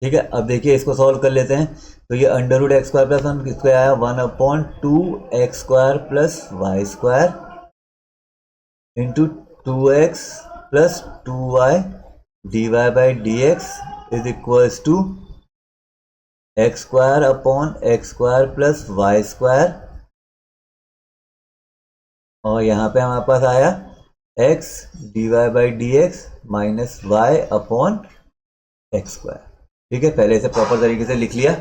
ठीक है, अब देखिए इसको सॉल्व कर लेते हैं, तो ये under root x square plus 1 किसको आया, 1 upon 2 x square plus Y square into 2x plus 2y d Y by D x is equals to x square upon x square plus Y square, और यहाँ पे हमारे पास आया x d Y by D x minus y upon x square. ठीक है, पहले इसे प्रॉपर तरीके से लिख लिया।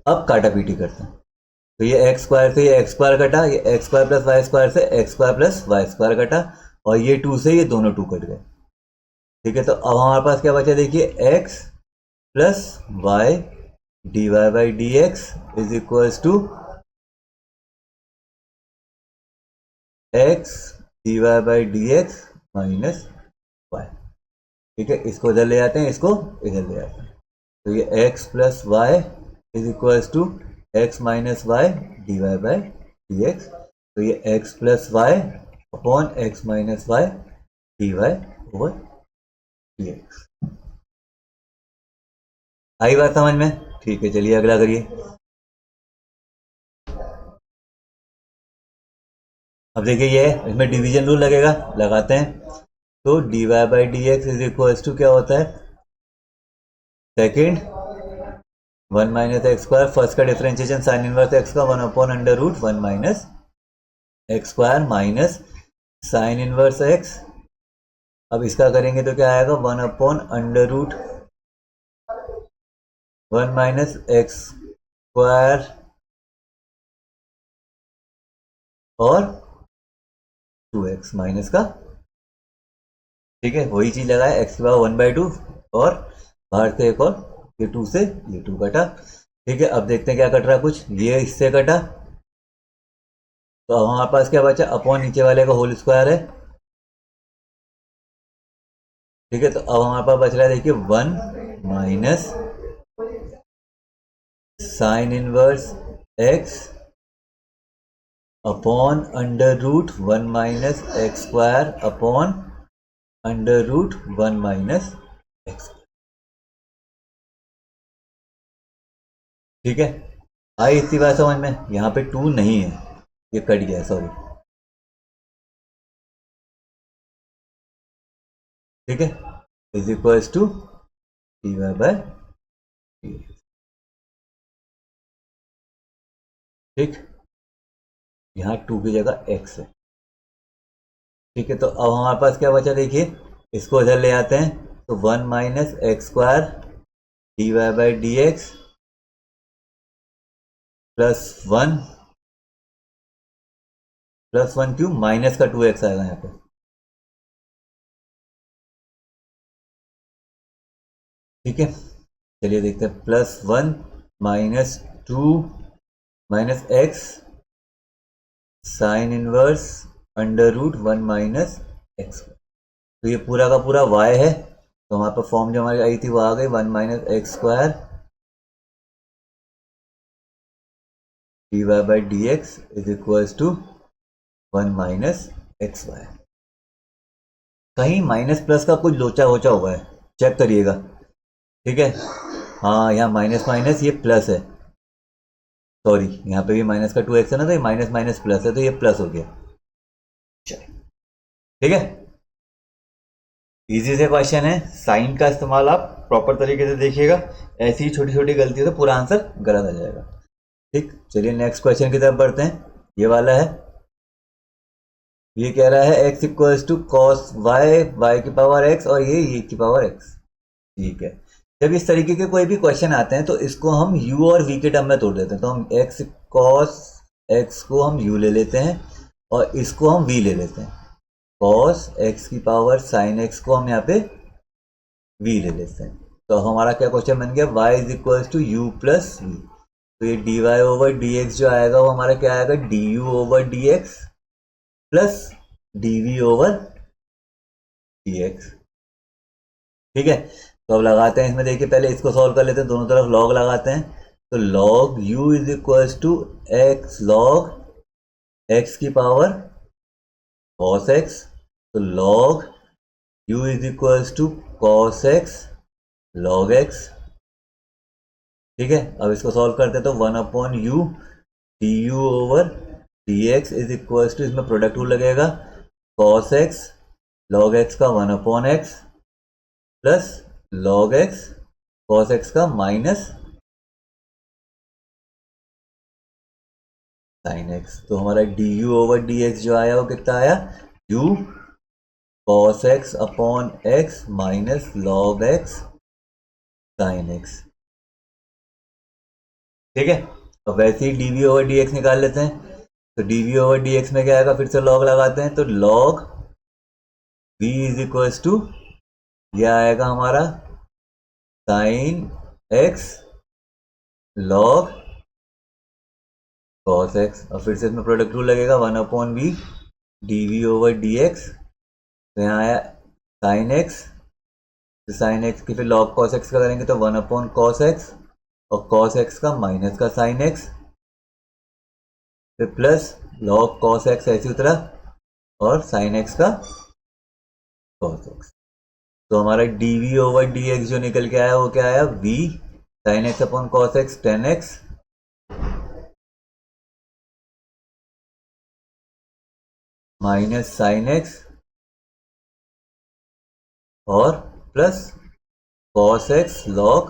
अब काटा पीटी करते हैं, तो ये एक्स स्क्वायर से ये एक्स स्क्वायर कटा, ये X square plus Y square से X square plus Y square कटा, और ये 2 से ये दोनों 2 कट गए। ठीक है, तो अब हमारे पास क्या बचा देखिए, x plus y D Y by D x is equals to x d Y by D x minus y. ठीक है, इसको इधर ले आते हैं, इसको इधर ले आते हैं, तो ये x plus Y is equals to X minus Y D Y by D X, तो ये x plus Y upon X minus Y D Y over D X. आई बात समझ में? ठीक है, चलिए अगला करिए। अब देखिए ये इसमें डिवीजन रूल लगेगा, लगाते हैं, तो D Y by D x is equals to क्या होता है, second 1 minus x square, first का डिफरेंशिएशन साइन इनवर्स एक्स का 1 upon under root 1 minus x square minus sine inverse x. अब इसका करेंगे तो क्या आएगा, 1 upon under root 1 minus x square और 2x माइनस का ठीक है, वही चीज लगाए एक्स की पावर 1/2 और बाहर से एक और ये 2 से ये 2 कटा। ठीक है, अब देखते हैं क्या कट रहा है, कुछ ये इससे कटा, तो अब हमारे पास क्या बचा, अपॉन नीचे वाले का होल स्क्वायर है। ठीक है, तो अब हमारे पास बच रहा है, देखिए 1 minus sine inverse x upon under root 1 minus x square upon under root 1 minus x. ठीक है, आई इतनी बात समझ में, यहाँ पे 2 नहीं है, ये कट गया, सॉरी। ठीक है, is equals to d y by d. ठीक, यहाँ 2 की जगह x है। ठीक है, तो अब हमारे पास क्या बचा, देखिए इसको इधर ले आते हैं, तो 1 minus x square d Y by D x +1 क्यों, माइनस का 2x आएगा यहाँ पे। ठीक है, चलिए देखते हैं, +1 -2 minus x sine inverse under root 1 minus x. तो ये पूरा का पूरा y है, तो हमारे पास फॉर्म जो हमारी आई थी वो आ गई 1 minus x square d Y by D x is equals to 1 minus x y. कहीं माइनस प्लस का कुछ लोचा वोचा हुआ है, चेक करिएगा। ठीक है, हाँ यहाँ माइनस माइनस ये प्लस है, सॉरी यहाँ पे भी माइनस का 2x है ना, तो ये माइनस माइनस प्लस है, तो ये प्लस हो गया। ठीक है, इजी से क्वेश्चन है, साइन का इस्तेमाल आप प्रॉपर तरीके से देखिएगा, ऐसी ही छोटी छोटी गलती से पूरा आंसर गलत आ जाएगा। ठीक, चलिए नेक्स्ट क्वेश्चन की तरफ बढ़ते हैं, ये वाला है। ये कह रहा है x equals to cos y y की पावर x और ये की पावर x। ठीक है, जब इस तरीके के कोई भी क्वेश्चन आते हैं तो इसको हम u और v के टर्म में तोड़ देते हैं, तो हम x cos x को हम u ले लेते हैं और इसको हम v ले लेते हैं, cos x की पावर sin x को हम यहाँ पे v ले लेते हैं। तो हमारा क्या क्वेश्चन बन गया, y is equals to u plus v। तो ये dy ओवर dx जो आएगा वो हमारा क्या आएगा, du over dx plus dv over dx। ठीक है, तो अब लगाते हैं इसमें, देखिए पहले इसको सॉल्व कर लेते हैं, दोनों तरफ लॉग लगाते हैं, तो log u is equals to x log x की पावर cos x, तो log u is equals to cos x log x। ठीक है, अब इसको सॉल्व करते हैं, तो 1/u du over dx is equals to, इसमें प्रोडक्ट रूल लगेगा, cos x log x का 1/x plus log x cos x का माइनस sin x। तो हमारा du ओवर dx जो आया वो कितना आया, u cos x upon x minus log x sin x। ठीक है, अब वैसे ही dv ओवर dx निकाल लेते हैं, तो dv ओवर dx में क्या आएगा, फिर से log लगाते हैं, तो log v is equals to, यह आएगा हमारा sine x log cos x, और फिर से इसमें प्रोडक्ट रूल लगेगा 1/v dv ओवर dx। तो यहाँ आया साइन x, तो साइन x की फिर log cos x का करेंगे, तो 1/cos x और cos x का माइनस का साइन x, फिर प्लस log cos x ऐसे उतरा और साइन x का cos x। तो हमारा dv ओवर dx जो निकल के आया वो क्या आया, v sin x upon cos x tan x minus sine x और plus cos x log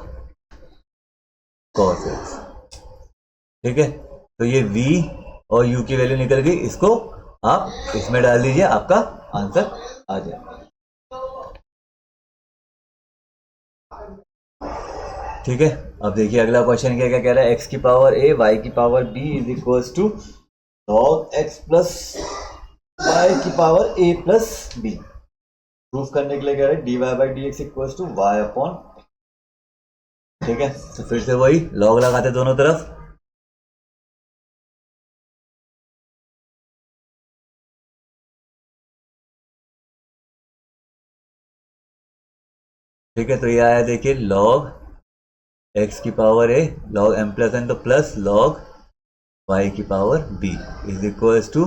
cos x। ठीक है, तो ये v और u की वैल्यू निकल गई, इसको आप इसमें डाल दीजिए, आपका आंसर आ जाएगा। ठीक है, अब देखिए अगला क्वेश्चन क्या क्या कह रहा है, x की पावर a y की power b is equals to log x plus y की power a plus b। Proof करने के लिए कह रहे हैं dy by D x equal to y upon, ठीक है। तो फिर से वही लॉग लगाते दोनों तरफ, ठीक है। तो ये आया देखिए लॉग एक्स की power A, log M plus N तो प्लस लॉग वाई की power B is equal to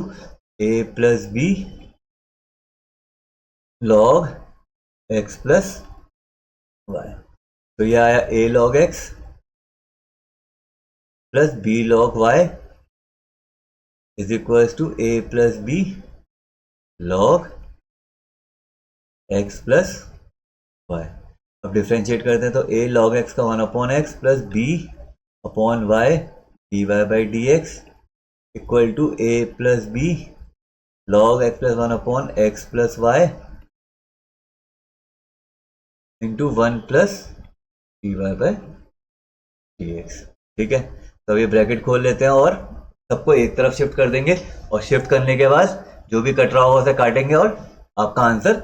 A plus B log x plus Y. तो ये आया A log x plus B log Y is equal to A plus B log x plus Y. अब differentiate करते हैं तो A log x का 1 upon x plus B upon Y D Y by D x equal to A plus B log x plus 1 upon x plus y into 1 plus d Y by D x, ठीक है। तो ये bracket खोल लेते हैं और सबको एक तरफ शिफ्ट कर देंगे, और शिफ्ट करने के बाद जो भी कट रहा होगा उसे काटेंगे और आपका आंसर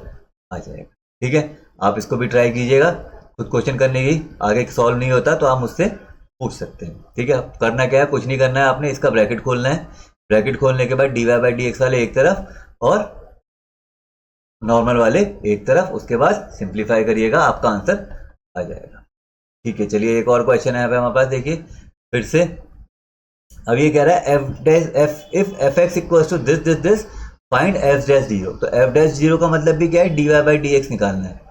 आ जाएगा, ठीक है। आप इसको भी ट्राई कीजिएगा खुद क्वेश्चन करने की, आगे सॉल्व नहीं होता तो आप मुझसे पूछ सकते हैं, ठीक है। करना क्या है, कुछ नहीं करना है, आपने इसका ब्रैकेट खोलना है। ब्रैकेट खोलने के बाद d Y by D x वाले एक तरफ और नॉर्मल वाले एक तरफ, उसके बाद सिंप्लीफाई करिएगा, आपका आंसर आ जाएगा, ठीक है। चलिए एक और क्वेश्चन है यहाँ पे हमारे पास, देखिए फिर से। अब ये कह रहा है f dash f if f x equal to this this this find f dash zero. तो एफ डैश जीरो का मतलब भी क्या है, d Y by D x निकालना है।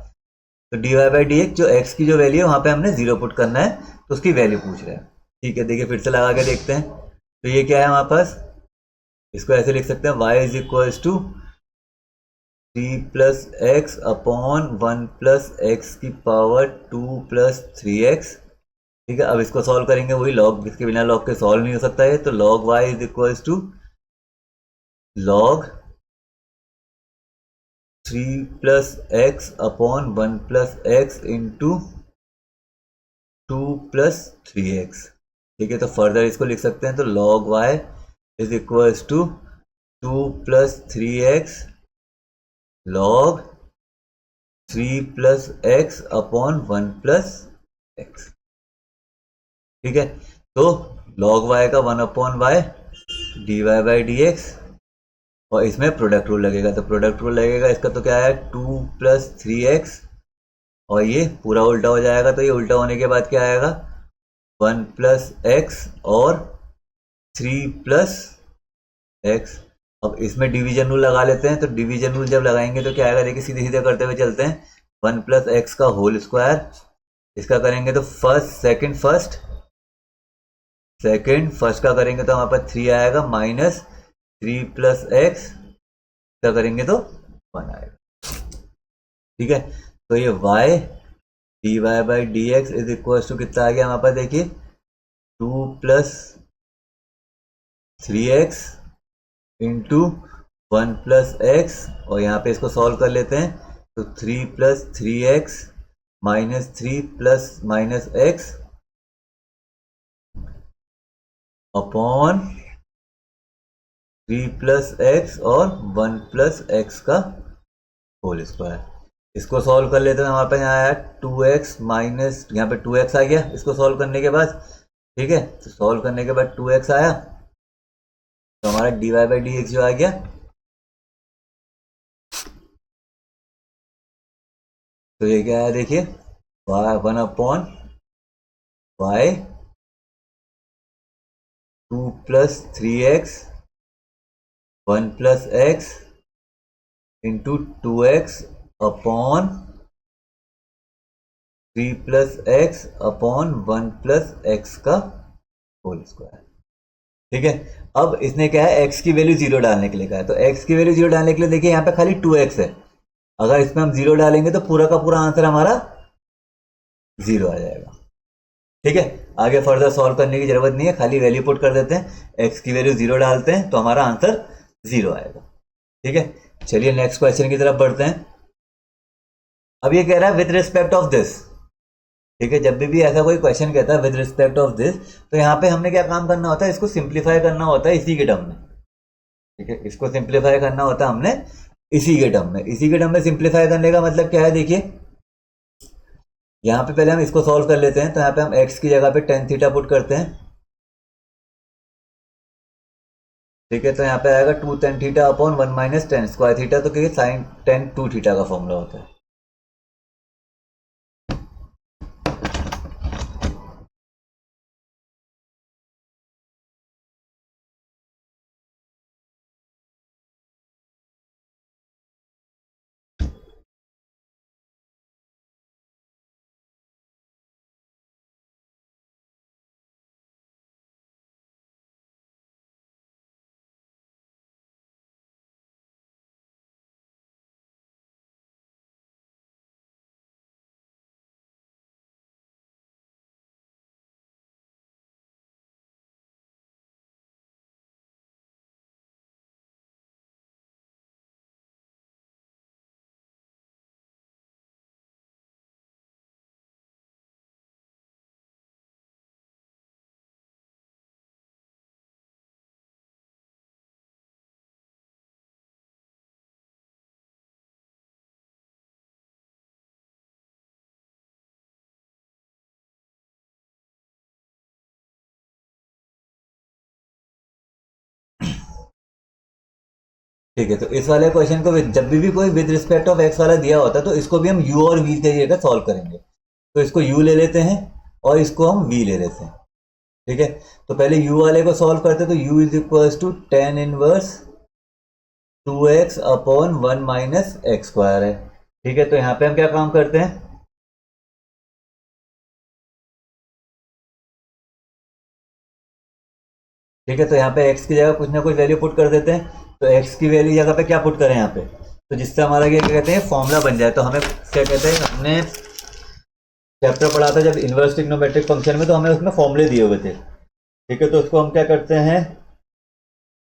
तो D Y by D x जो एक्स की जो वैल्यू है वहां पे हमने जीरो पुट करना है, तो उसकी वैल्यू पूछ रहा है, ठीक है। देखिए फिर से लगा के देखते हैं। तो ये क्या है हमारे पास, इसको ऐसे लिख सकते हैं y is equal to 3 plus x upon 1 plus x की पावर 2 प्लस 3x, ठीक है। अब इसको सॉल्व करेंगे, वही लॉग, इसके बिना लॉग के सॉल्व नहीं हो सकता है। तो log Y is equal to log 3 plus x upon 1 plus x into 2 plus 3x, ठीक है। तो फर्दर इसको लिख सकते हैं, तो log Y is equal to 2 plus 3x log 3 plus x upon 1 plus x, ठीक है। तो लॉग वाई का 1 upon Y D Y by D x, और इसमें प्रोडक्ट रूल लगेगा। तो प्रोडक्ट रूल लगेगा, इसका तो क्या है 2 प्लस 3x, और ये पूरा उल्टा हो जाएगा। तो ये उल्टा होने के बाद क्या आएगा 1 प्लस एक्स और 3 प्लस एक्स। अब इसमें डिवीजन रूल लगा लेते हैं। तो डिवीजन रूल जब लगाएंगे तो क्या आएगा, देखिए सीधे सीधे करते हुए चलते हैं। 1 प्लस एक्स का होल स्क्वायर, इसका करेंगे तो फर्स्ट का करेंगे तो हमारे पास 3 आएगा, माइनस 3 प्लस एक्स का करेंगे तो 1 आएगा, ठीक है। तो ये y d Y by D x is equal to कितना आ गया हमारे पास, देखिए 2 plus 3x into 1 plus x, और यहाँ पे इसको सॉल्व कर लेते हैं। तो 3 plus 3x minus 3 plus minus x upon 3 plus x और 1 प्लस एक्स का होल स्क्वायर। इसको सॉल्व कर लेते हैं। हमारे पास यहाँ आया 2x माइनस, यहाँ पे 2x आ गया इसको सॉल्व करने के बाद, ठीक है। तो सॉल्व करने के बाद 2x आया, तो हमारा d Y by D x जो आ गया, तो ये क्या है देखिए 1 upon y 2 plus 3x 1 plus x into 2x upon 3 plus x upon 1 plus x का होल स्क्वायर, ठीक है। अब इसने क्या है x की वैल्यू 0 डालने के लिए कहा है। तो x की वैल्यू 0 डालने के लिए देखिए यहाँ पे खाली 2x है, अगर इसमें हम 0 डालेंगे तो पूरा का पूरा आंसर हमारा 0 आ जाएगा, ठीक है। आगे फर्दर सॉल्व करने की जरूरत नहीं है, खाली वैल्यू पुट कर देते हैं, x की वैल्यू 0 डालते हैं तो हमारा आंसर 0 आएगा, ठीक है। चलिए नेक्स्ट क्वेश्चन की तरफ बढ़ते हैं। अब ये कह रहा है विद रिस्पेक्ट ऑफ दिस, ठीक है। जब भी ऐसा कोई क्वेश्चन कहता है विद रिस्पेक्ट ऑफ दिस, तो यहाँ पे हमने क्या काम करना होता है, इसको सिंप्लीफाई करना होता है इसी के टर्म में, ठीक है। इसको सिंप्लीफाई करना होता है हमने इसी के टर्म में सिंप्लीफाई करने का मतलब क्या है, देखिए यहाँ पे पहले हम इसको सॉल्व कर लेते हैं। तो यहाँ पे हम x की जगह पे टेन थीटा पुट करते हैं, ठीक है। तो यहाँ पे आएगा two tan theta upon one minus tan square theta, तो क्योंकि साइन टेन टू थीटा का फॉर्मूला होता है। ठीक है, तो इस वाले क्वेश्चन को जब भी कोई विद रिस्पेक्ट ऑफ एक्स वाला दिया होता है तो इसको भी हम यू और वी के जगह सॉल्व करेंगे। तो इसको यू ले लेते हैं और इसको हम वी ले लेते हैं, ठीक है। तो पहले यू वाले को सॉल्व करते हैं, तो u is equal to tan inverse two x upon one minus x square है, ठीक है। तो यहाँ पे हम क्या काम करते हैं, ठीक है। तो यहाँ पे x की जगह कुछ ना कुछ वैल्यू पुट कर देते हैं। तो x की वैल्यू जगह पे क्या पुट करें यहाँ पे, तो जिससे हमारा क्या कहते हैं फॉर्मूला बन जाए। तो हमें क्या कहते हैं, हमने चैप्टर पढ़ा था जब इनवर्स ट्रिग्नोमेट्रिक फंक्शन में, तो हमें उसमें फॉर्मूले दिए हुए थे, ठीक है। तो उसको हम क्या करते हैं,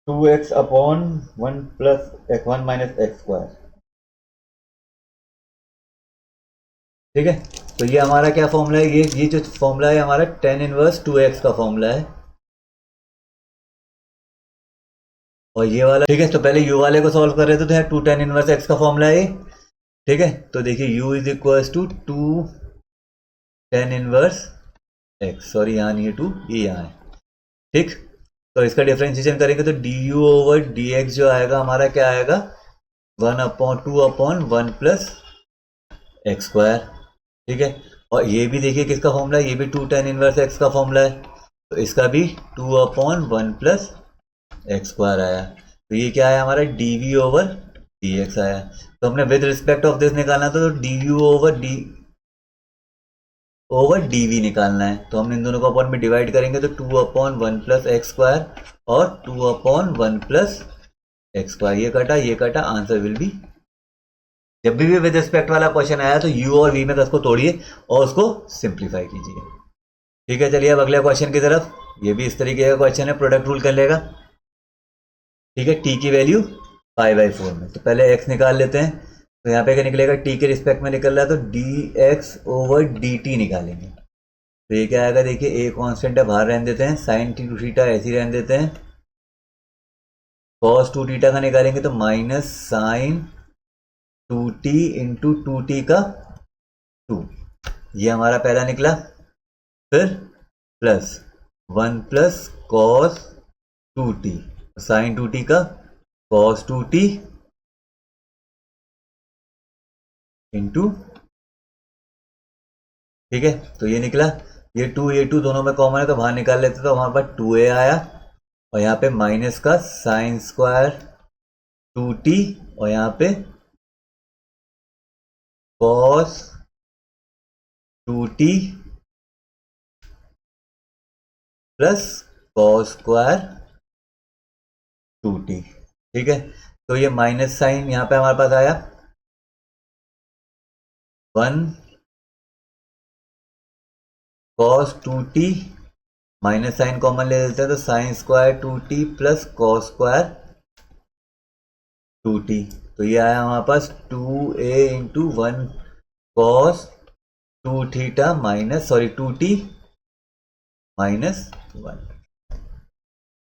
two x upon one plus x one minus x square, ठीक है। तो ये हमारा क्या फॉर्मूला है, ये जो फॉर्मूला है हमारा टेन इनवर्स टू एक्स का फॉर्मूला है। और ये वाला, ठीक है। तो पहले u वाले को सॉल्व कर रहे थे, तो यहाँ टू टेन इनवर्स एक्स का फॉर्मूला है, ठीक है। तो देखिए u is equal to two tan inverse x, sorry यहाँ नहीं है टू, ये यहाँ है, ठीक। तो इसका डिफरेंशिएशन करेंगे तो d u over D x जो आएगा हमारा क्या आएगा, one upon two upon one plus x square, ठीक है। और ये भी देखिए किसका फॉर्मूला है, ये भी टू टेन इनवर्स एक्स का फॉर्मूला है। तो इसका भी two upon one plus x square आया। तो ये क्या आया हमारा, d v over D x आया। तो हमने विद रिस्पेक्ट ऑफ दिस निकालना था, तो d u over d v निकालना है। तो हम इन दोनों को अपॉन में डिवाइड करेंगे, तो two upon one plus x square और two upon one plus x square, ये कटा, आंसर विल बी। जब भी विद रिस्पेक्ट वाला क्वेश्चन आया तो यू और वी में उसको तोड़िए और उसको सिंप्लीफाई कीजिए, ठीक है। चलिए अब अगले क्वेश्चन की तरफ। ये भी इस तरीके का क्वेश्चन है, प्रोडक्ट रूल कर लेगा, ठीक है। टी की वैल्यू पाई बाई फोर में, तो पहले एक्स निकाल लेते हैं। तो यहाँ पे क्या निकलेगा, टी के रिस्पेक्ट में निकल रहा है, तो D x over d t निकालेंगे। तो ये क्या आएगा, देखिए ए कांस्टेंट है, बाहर रहने देते हैं, साइन टी टू थीटा ऐसे ही रहने देते हैं। कॉस टू थीटा का निकालेंगे तो minus sign to T into two t का टू, ये हमारा पहला निकला। फिर plus one plus cos two T, sign to t का कॉस टू टी इंटू, ठीक है। तो ये निकला, ये टू दोनों में कॉमन है तो बाहर निकाल लेते, तो हमारे पास टू ए आया। और यहाँ पे माइनस का साइन स्क्वायर टू टी, और यहाँ पे cos two t plus cos square two t, ठीक है। तो ये माइनस साइन यहाँ पे हमारे पास आया, one cos two t, minus sine common ले लेते हैं तो sine square two t plus cos square two t. तो ये आया हमारे पास two a into one cos two theta minus, sorry two t minus one,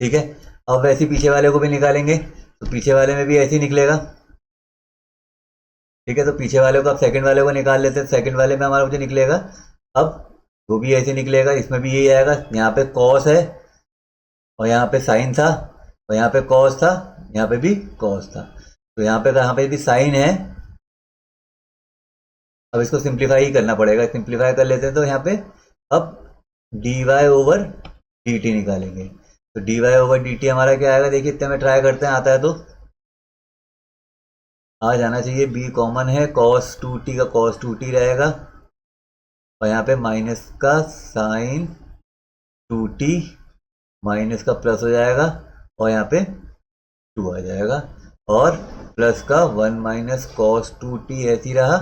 ठीक है। अब वैसे पीछे वाले को भी निकालेंगे, तो पीछे वाले में भी ऐसे ही निकलेगा, ठीक है, तो पीछे वाले को अब सेकंड वाले को निकाल लेते हैं। सेकंड वाले में हमारा मुझे निकलेगा, अब वो भी ऐसे निकलेगा, इसमें भी यही आएगा। यहाँ पे कॉस है और यहाँ पे साइन था और यहाँ पे कॉस था, यहाँ पे भी कॉस था, तो यहाँ पे भी साइन है। अब इसको सिंप्लीफाई ही करना पड़ेगा, सिंप्लीफाई कर लेते हैं। तो यहाँ पे अब D Y over d t निकालेंगे, तो D Y over d t हमारा क्या आएगा, देखिए इतने में ट्राई करते हैं, आता है तो आ जाना चाहिए। बी कॉमन है, कॉस टू टी का कॉस टू टी रहेगा और यहाँ पे माइनस का साइन टू टी माइनस का प्लस हो जाएगा और यहाँ पे टू आ जाएगा, और प्लस का one minus cos two T ऐसी रहा,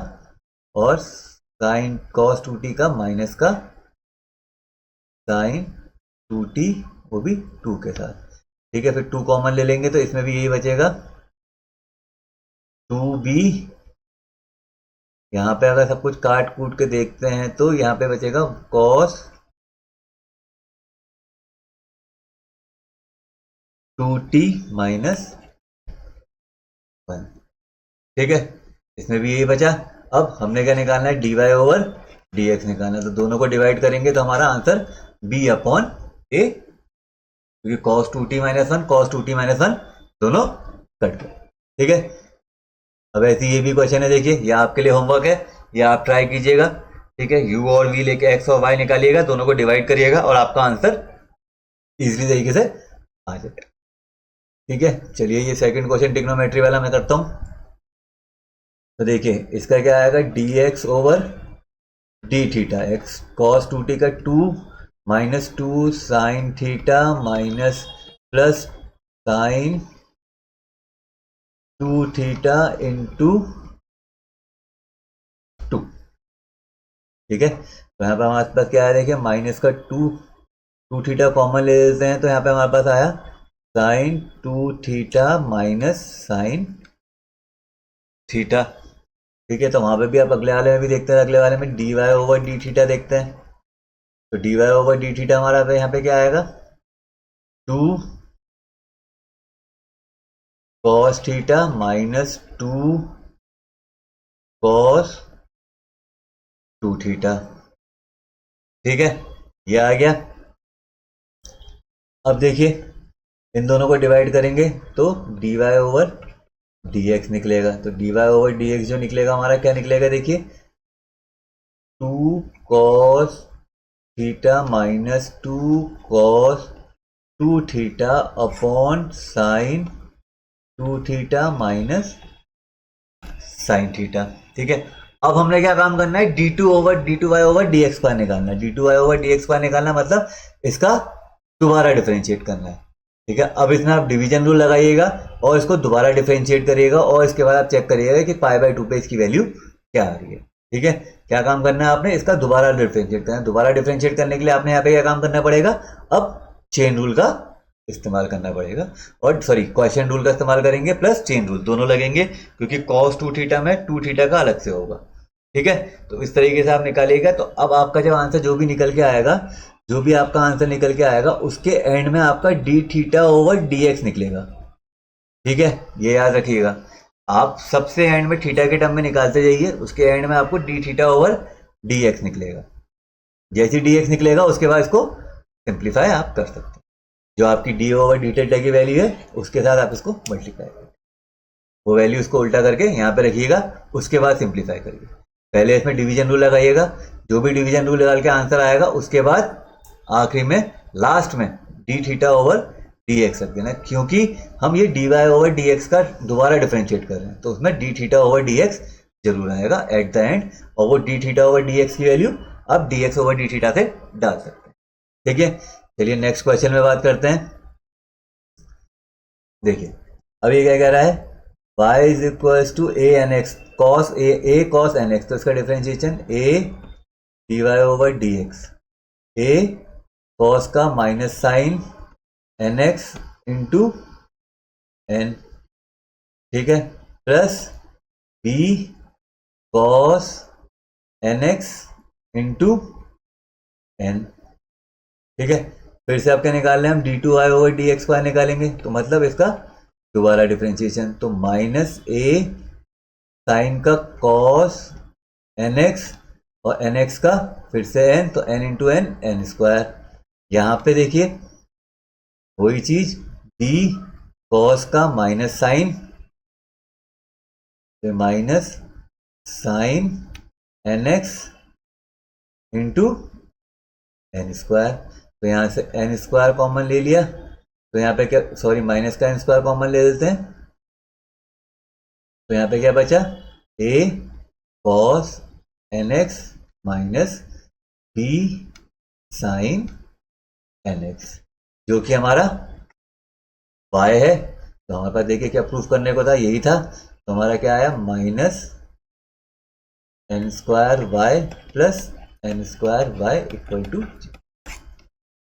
और साइन कॉस टू टी का माइनस का साइन टू टी, वो भी टू के साथ। ठीक है, फिर टू कॉमन ले लेंगे तो इसमें भी यही बचेगा, टू बी। यहाँ पे अगर सब कुछ काट कूट के देखते हैं तो यहाँ पे बचेगा cos two t minus one. ठीक है, इसमें भी यही बचा। अब हमने क्या निकालना है, d Y over D x निकालना है, तो दोनों को डिवाइड करेंगे तो हमारा आंसर बी अपॉन ए, क्योंकि cos two t minus one cos two t minus one दोनों कट गए। ठीक है, अब ऐसे ये भी क्वेश्चन है, देखिए ये आपके लिए होमवर्क है, ये आप ट्राई कीजिएगा। ठीक है, यू और वी लेके एक्स और वाई निकालिएगा, दोनों को डिवाइड करिएगा और आपका आंसर इजीली तरीके से आ जाएगा। ठीक है, चलिए ये सेकंड क्वेश्चन ट्रिग्नोमेट्री वाला मैं करता हूं। तो देखिए इसका क्या आएगा, d x over d theta, x cos two t का two minus two sine theta minus plus sine two theta into two. ठीक है, तो यहाँ पे हमारे पास क्या है, देखिए माइनस का टू थीटा कॉमन ले लेते हैं, तो यहाँ पे हमारे पास आया sign two theta minus sine theta. ठीक है, तो वहां पे भी आप अगले वाले में भी देखते हैं, अगले वाले में d Y over d theta देखते हैं, तो D Y over d theta हमारा पे यहाँ पे क्या आएगा, two cos theta minus two cos two theta. ठीक है, ये आ गया। अब देखिए इन दोनों को डिवाइड करेंगे तो D Y over D x निकलेगा, तो D Y over D x जो निकलेगा हमारा क्या निकलेगा, देखिए two cos theta minus two cos two theta upon sine two theta minus sine theta. ठीक है, अब हमने क्या काम करना है, d two over d two y over D x square निकालना है, d two y over D x square निकालना मतलब इसका दोबारा डिफरेंशिएट करना है। ठीक है, अब इसमें आप डिवीजन रूल लगाइएगा और इसको दोबारा डिफरेंशिएट करिएगा और इसके बाद आप चेक करिएगा कि पाई बाई टू पे इसकी वैल्यू क्या आ रही है। ठीक है, क्या काम करना है आपने, इसका दोबारा डिफरेंशिएट करना है। दोबारा डिफरेंशिएट करने के लिए आपने यहाँ पे क्या काम करना पड़ेगा, अब चेन रूल का इस्तेमाल करना पड़ेगा, और सॉरी क्वेश्चन रूल का इस्तेमाल करेंगे प्लस चेन रूल दोनों लगेंगे, क्योंकि कॉस टू थीटा में टू थीटा का अलग से होगा। ठीक है, तो इस तरीके से आप निकालिएगा। तो अब आपका जब आंसर जो भी निकल के आएगा, जो भी आपका आंसर निकल के आएगा उसके एंड में आपका D theta over D x निकलेगा। ठीक है, ये याद रखिएगा, आप सबसे एंड में थीटा के टर्म में निकालते जाइए, उसके एंड में आपको D theta over D x निकलेगा। जैसे डी एक्स निकलेगा उसके बाद इसको सिंप्लीफाई आप कर सकते हैं, जो आपकी डी ओवर डी थीटा की वैल्यू है उसके साथ आप इसको मल्टीप्लाई करें, वो वैल्यू उसको उल्टा करके यहाँ पे रखिएगा, उसके बाद सिंप्लीफाई करिए। पहले इसमें डिवीजन रूल लगाइएगा, जो भी डिवीजन रूल निकाल के आंसर आएगा उसके बाद आखिरी में लास्ट में d theta over D x रख देना, क्योंकि हम ये d Y over D x का दोबारा डिफरेंशिएट कर रहे हैं, तो उसमें d theta over D x जरूर आएगा एट द एंड, और वो d theta over D x की वैल्यू आप d x over d theta से डाल सकते हैं। ठीक है, चलिए नेक्स्ट क्वेश्चन में बात करते हैं। देखिए अब ये क्या कह रहा है, y is equal to a n x cos a cos n x, तो इसका differentiation a d Y over D x, a cos का minus sine n x into n. ठीक है, plus b cos n x into n. ठीक है, फिर से आप क्या निकाल रहे हैं, हम d two y over D x square निकालेंगे, तो मतलब इसका दोबारा डिफरेंशिएशन, तो माइनस ए साइन का कॉस एन एक्स और एन एक्स का फिर से एन, तो n into n, n square. यहाँ पे देखिए वही चीज, डी कॉस का minus sine, minus sine n x into n square. तो यहाँ से एन स्क्वायर कॉमन ले लिया, तो यहाँ पे क्या, सॉरी माइनस का एन स्क्वायर कॉमन ले लेते हैं, तो यहाँ पे क्या बचा, a cos n x minus b sine n x, जो कि हमारा y है। तो हमारे पास देखिए क्या प्रूफ करने को था, यही था। तो हमारा क्या आया, minus n square Y plus n square y equal to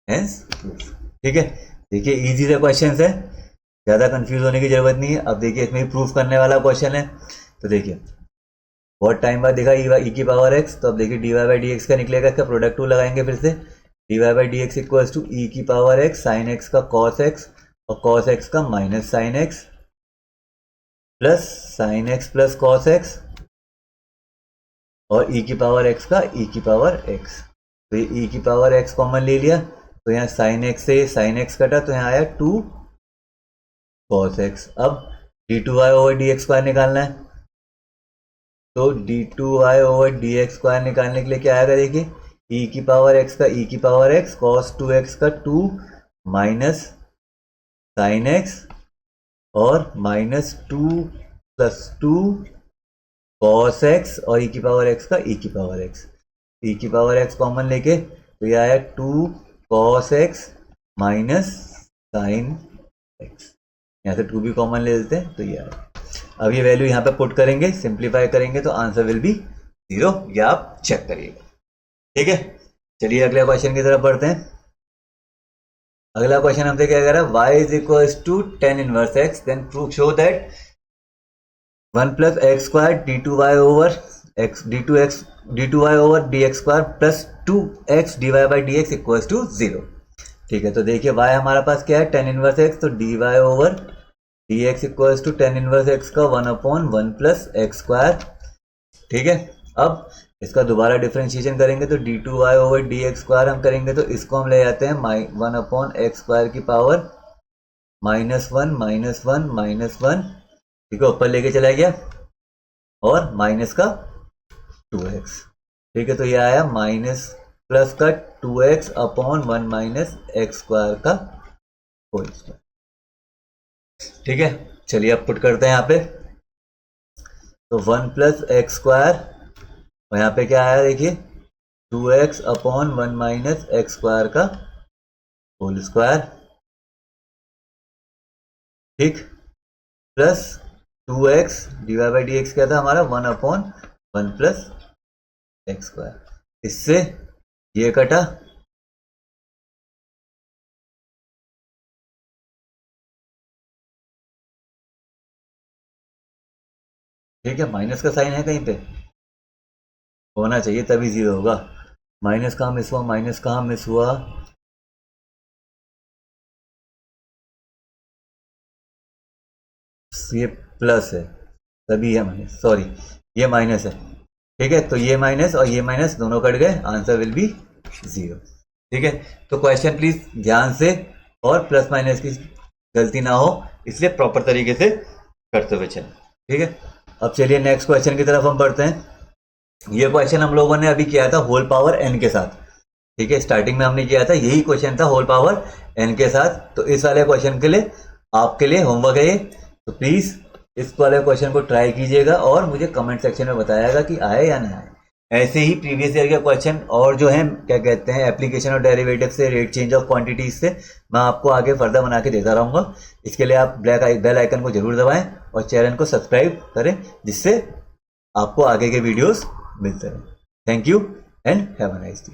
hence proof. ठीक है, देखिए इजी सा क्वेश्चन है, ज़्यादा कंफ्यूज होने की जरूरत नहीं है। अब देखिए इसमें प्रूफ करने वाला क्वेश्चन है, तो देखिए बहुत टाइम बाद देखा ई की पावर एक्स, तो अब देखिए d Y by D x का निकलेगा, इसका प्रोडक्ट टू लगाएंगे फिर से, d Y by D x equals to e की पावर एक्स साइन एक्स का कॉस एक्स और कॉस एक्स का minus sine x plus sine x plus cos x और ई की पावर एक्स का ई की पावर एक्स। तो ये ई की पावर एक्स कॉमन ले लिया, तो यहाँ साइन एक्स से साइन एक्स कटा, तो यहाँ आया 2 कॉस एक्स। अब d two y over D x square निकालना है, तो d two y over D x square निकालने के लिए क्या आएगा, देखिए ई की पावर एक्स का ई की पावर एक्स कॉस 2x का 2 माइनस साइन एक्स और माइनस 2 प्लस 2 कॉस एक्स और ई की पावर एक्स का ई की पावर एक्स। ई की पावर एक्स कॉमन लेके तो ये आया 2 cos x minus sine x, यहाँ से 2 भी कॉमन ले लेते हैं, तो ये आया। अब ये वैल्यू यहाँ पे पुट करेंगे, सिंप्लीफाई करेंगे तो आंसर विल बी 0, या आप चेक करिएगा। ठीक है, चलिए अगले क्वेश्चन की तरफ बढ़ते हैं। अगला क्वेश्चन हमसे क्या कह रहा है, y is equal to tan inverse x, then prove show that 1 plus x square d two y over x d two y over D x square plus 2x d Y by D x equal to 0। ठीक है, तो देखिए y हमारा पास क्या है, tan inverse x, तो D Y over D x equal to tan inverse x का 1/1 प्लस एक्स स्क्वायर। ठीक है, अब इसका दोबारा डिफरेंशिएशन करेंगे तो d two y over D x square हम करेंगे, तो इसको हम ले जाते हैं 1/x स्क्वायर की पावर -1 ठीक है, ऊपर लेके चला गया और माइनस का 2x। ठीक है, तो ये आया माइनस प्लस का 2x upon 1 minus x square का होल स्क्वायर। ठीक है, चलिए अब पुट करते हैं यहाँ पे, तो 1 प्लस एक्स स्क्वायर और यहाँ पे क्या आया, देखिए 2x upon 1 minus x square का होल स्क्वायर। ठीक, plus 2x divide by D x क्या था हमारा, 1/1 प्लस एक्स स्क्वायर। इससे ये कटा, ठीक है, माइनस का साइन है कहीं पे, होना चाहिए तभी 0 होगा। माइनस कहाँ मिस हुआ, माइनस कहाँ मिस हुआ, ये प्लस है तभी है माइनस, सॉरी ये माइनस है। ठीक है, तो ये माइनस और ये माइनस दोनों कट गए, आंसर विल बी 0। ठीक है, तो क्वेश्चन प्लीज ध्यान से और प्लस माइनस की गलती ना हो, इसलिए प्रॉपर तरीके से करते हुए चलें। ठीक है, अब चलिए नेक्स्ट क्वेश्चन की तरफ हम बढ़ते हैं। ये क्वेश्चन हम लोगों ने अभी किया था होल पावर n के साथ। ठीक है, स्टार्टिंग में हमने किया था, यही क्वेश्चन था होल पावर n के साथ। तो इस वाले क्वेश्चन के लिए आपके लिए होमवर्क है ये, तो प्लीज इस वाले क्वेश्चन को ट्राई कीजिएगा और मुझे कमेंट सेक्शन में बताइएगा कि आए या ना आए। ऐसे ही प्रीवियस ईयर के क्वेश्चन और जो है क्या कहते हैं एप्लीकेशन और डेरिवेटिव से, रेट चेंज ऑफ क्वांटिटीज से मैं आपको आगे फर्दर बना के देता रहूँगा। इसके लिए आप बेल आइकन को जरूर दबाएं और चैनल को सब्सक्राइब करें, जिससे आपको आगे के वीडियोस मिलते रहें। Thank you and have a nice day.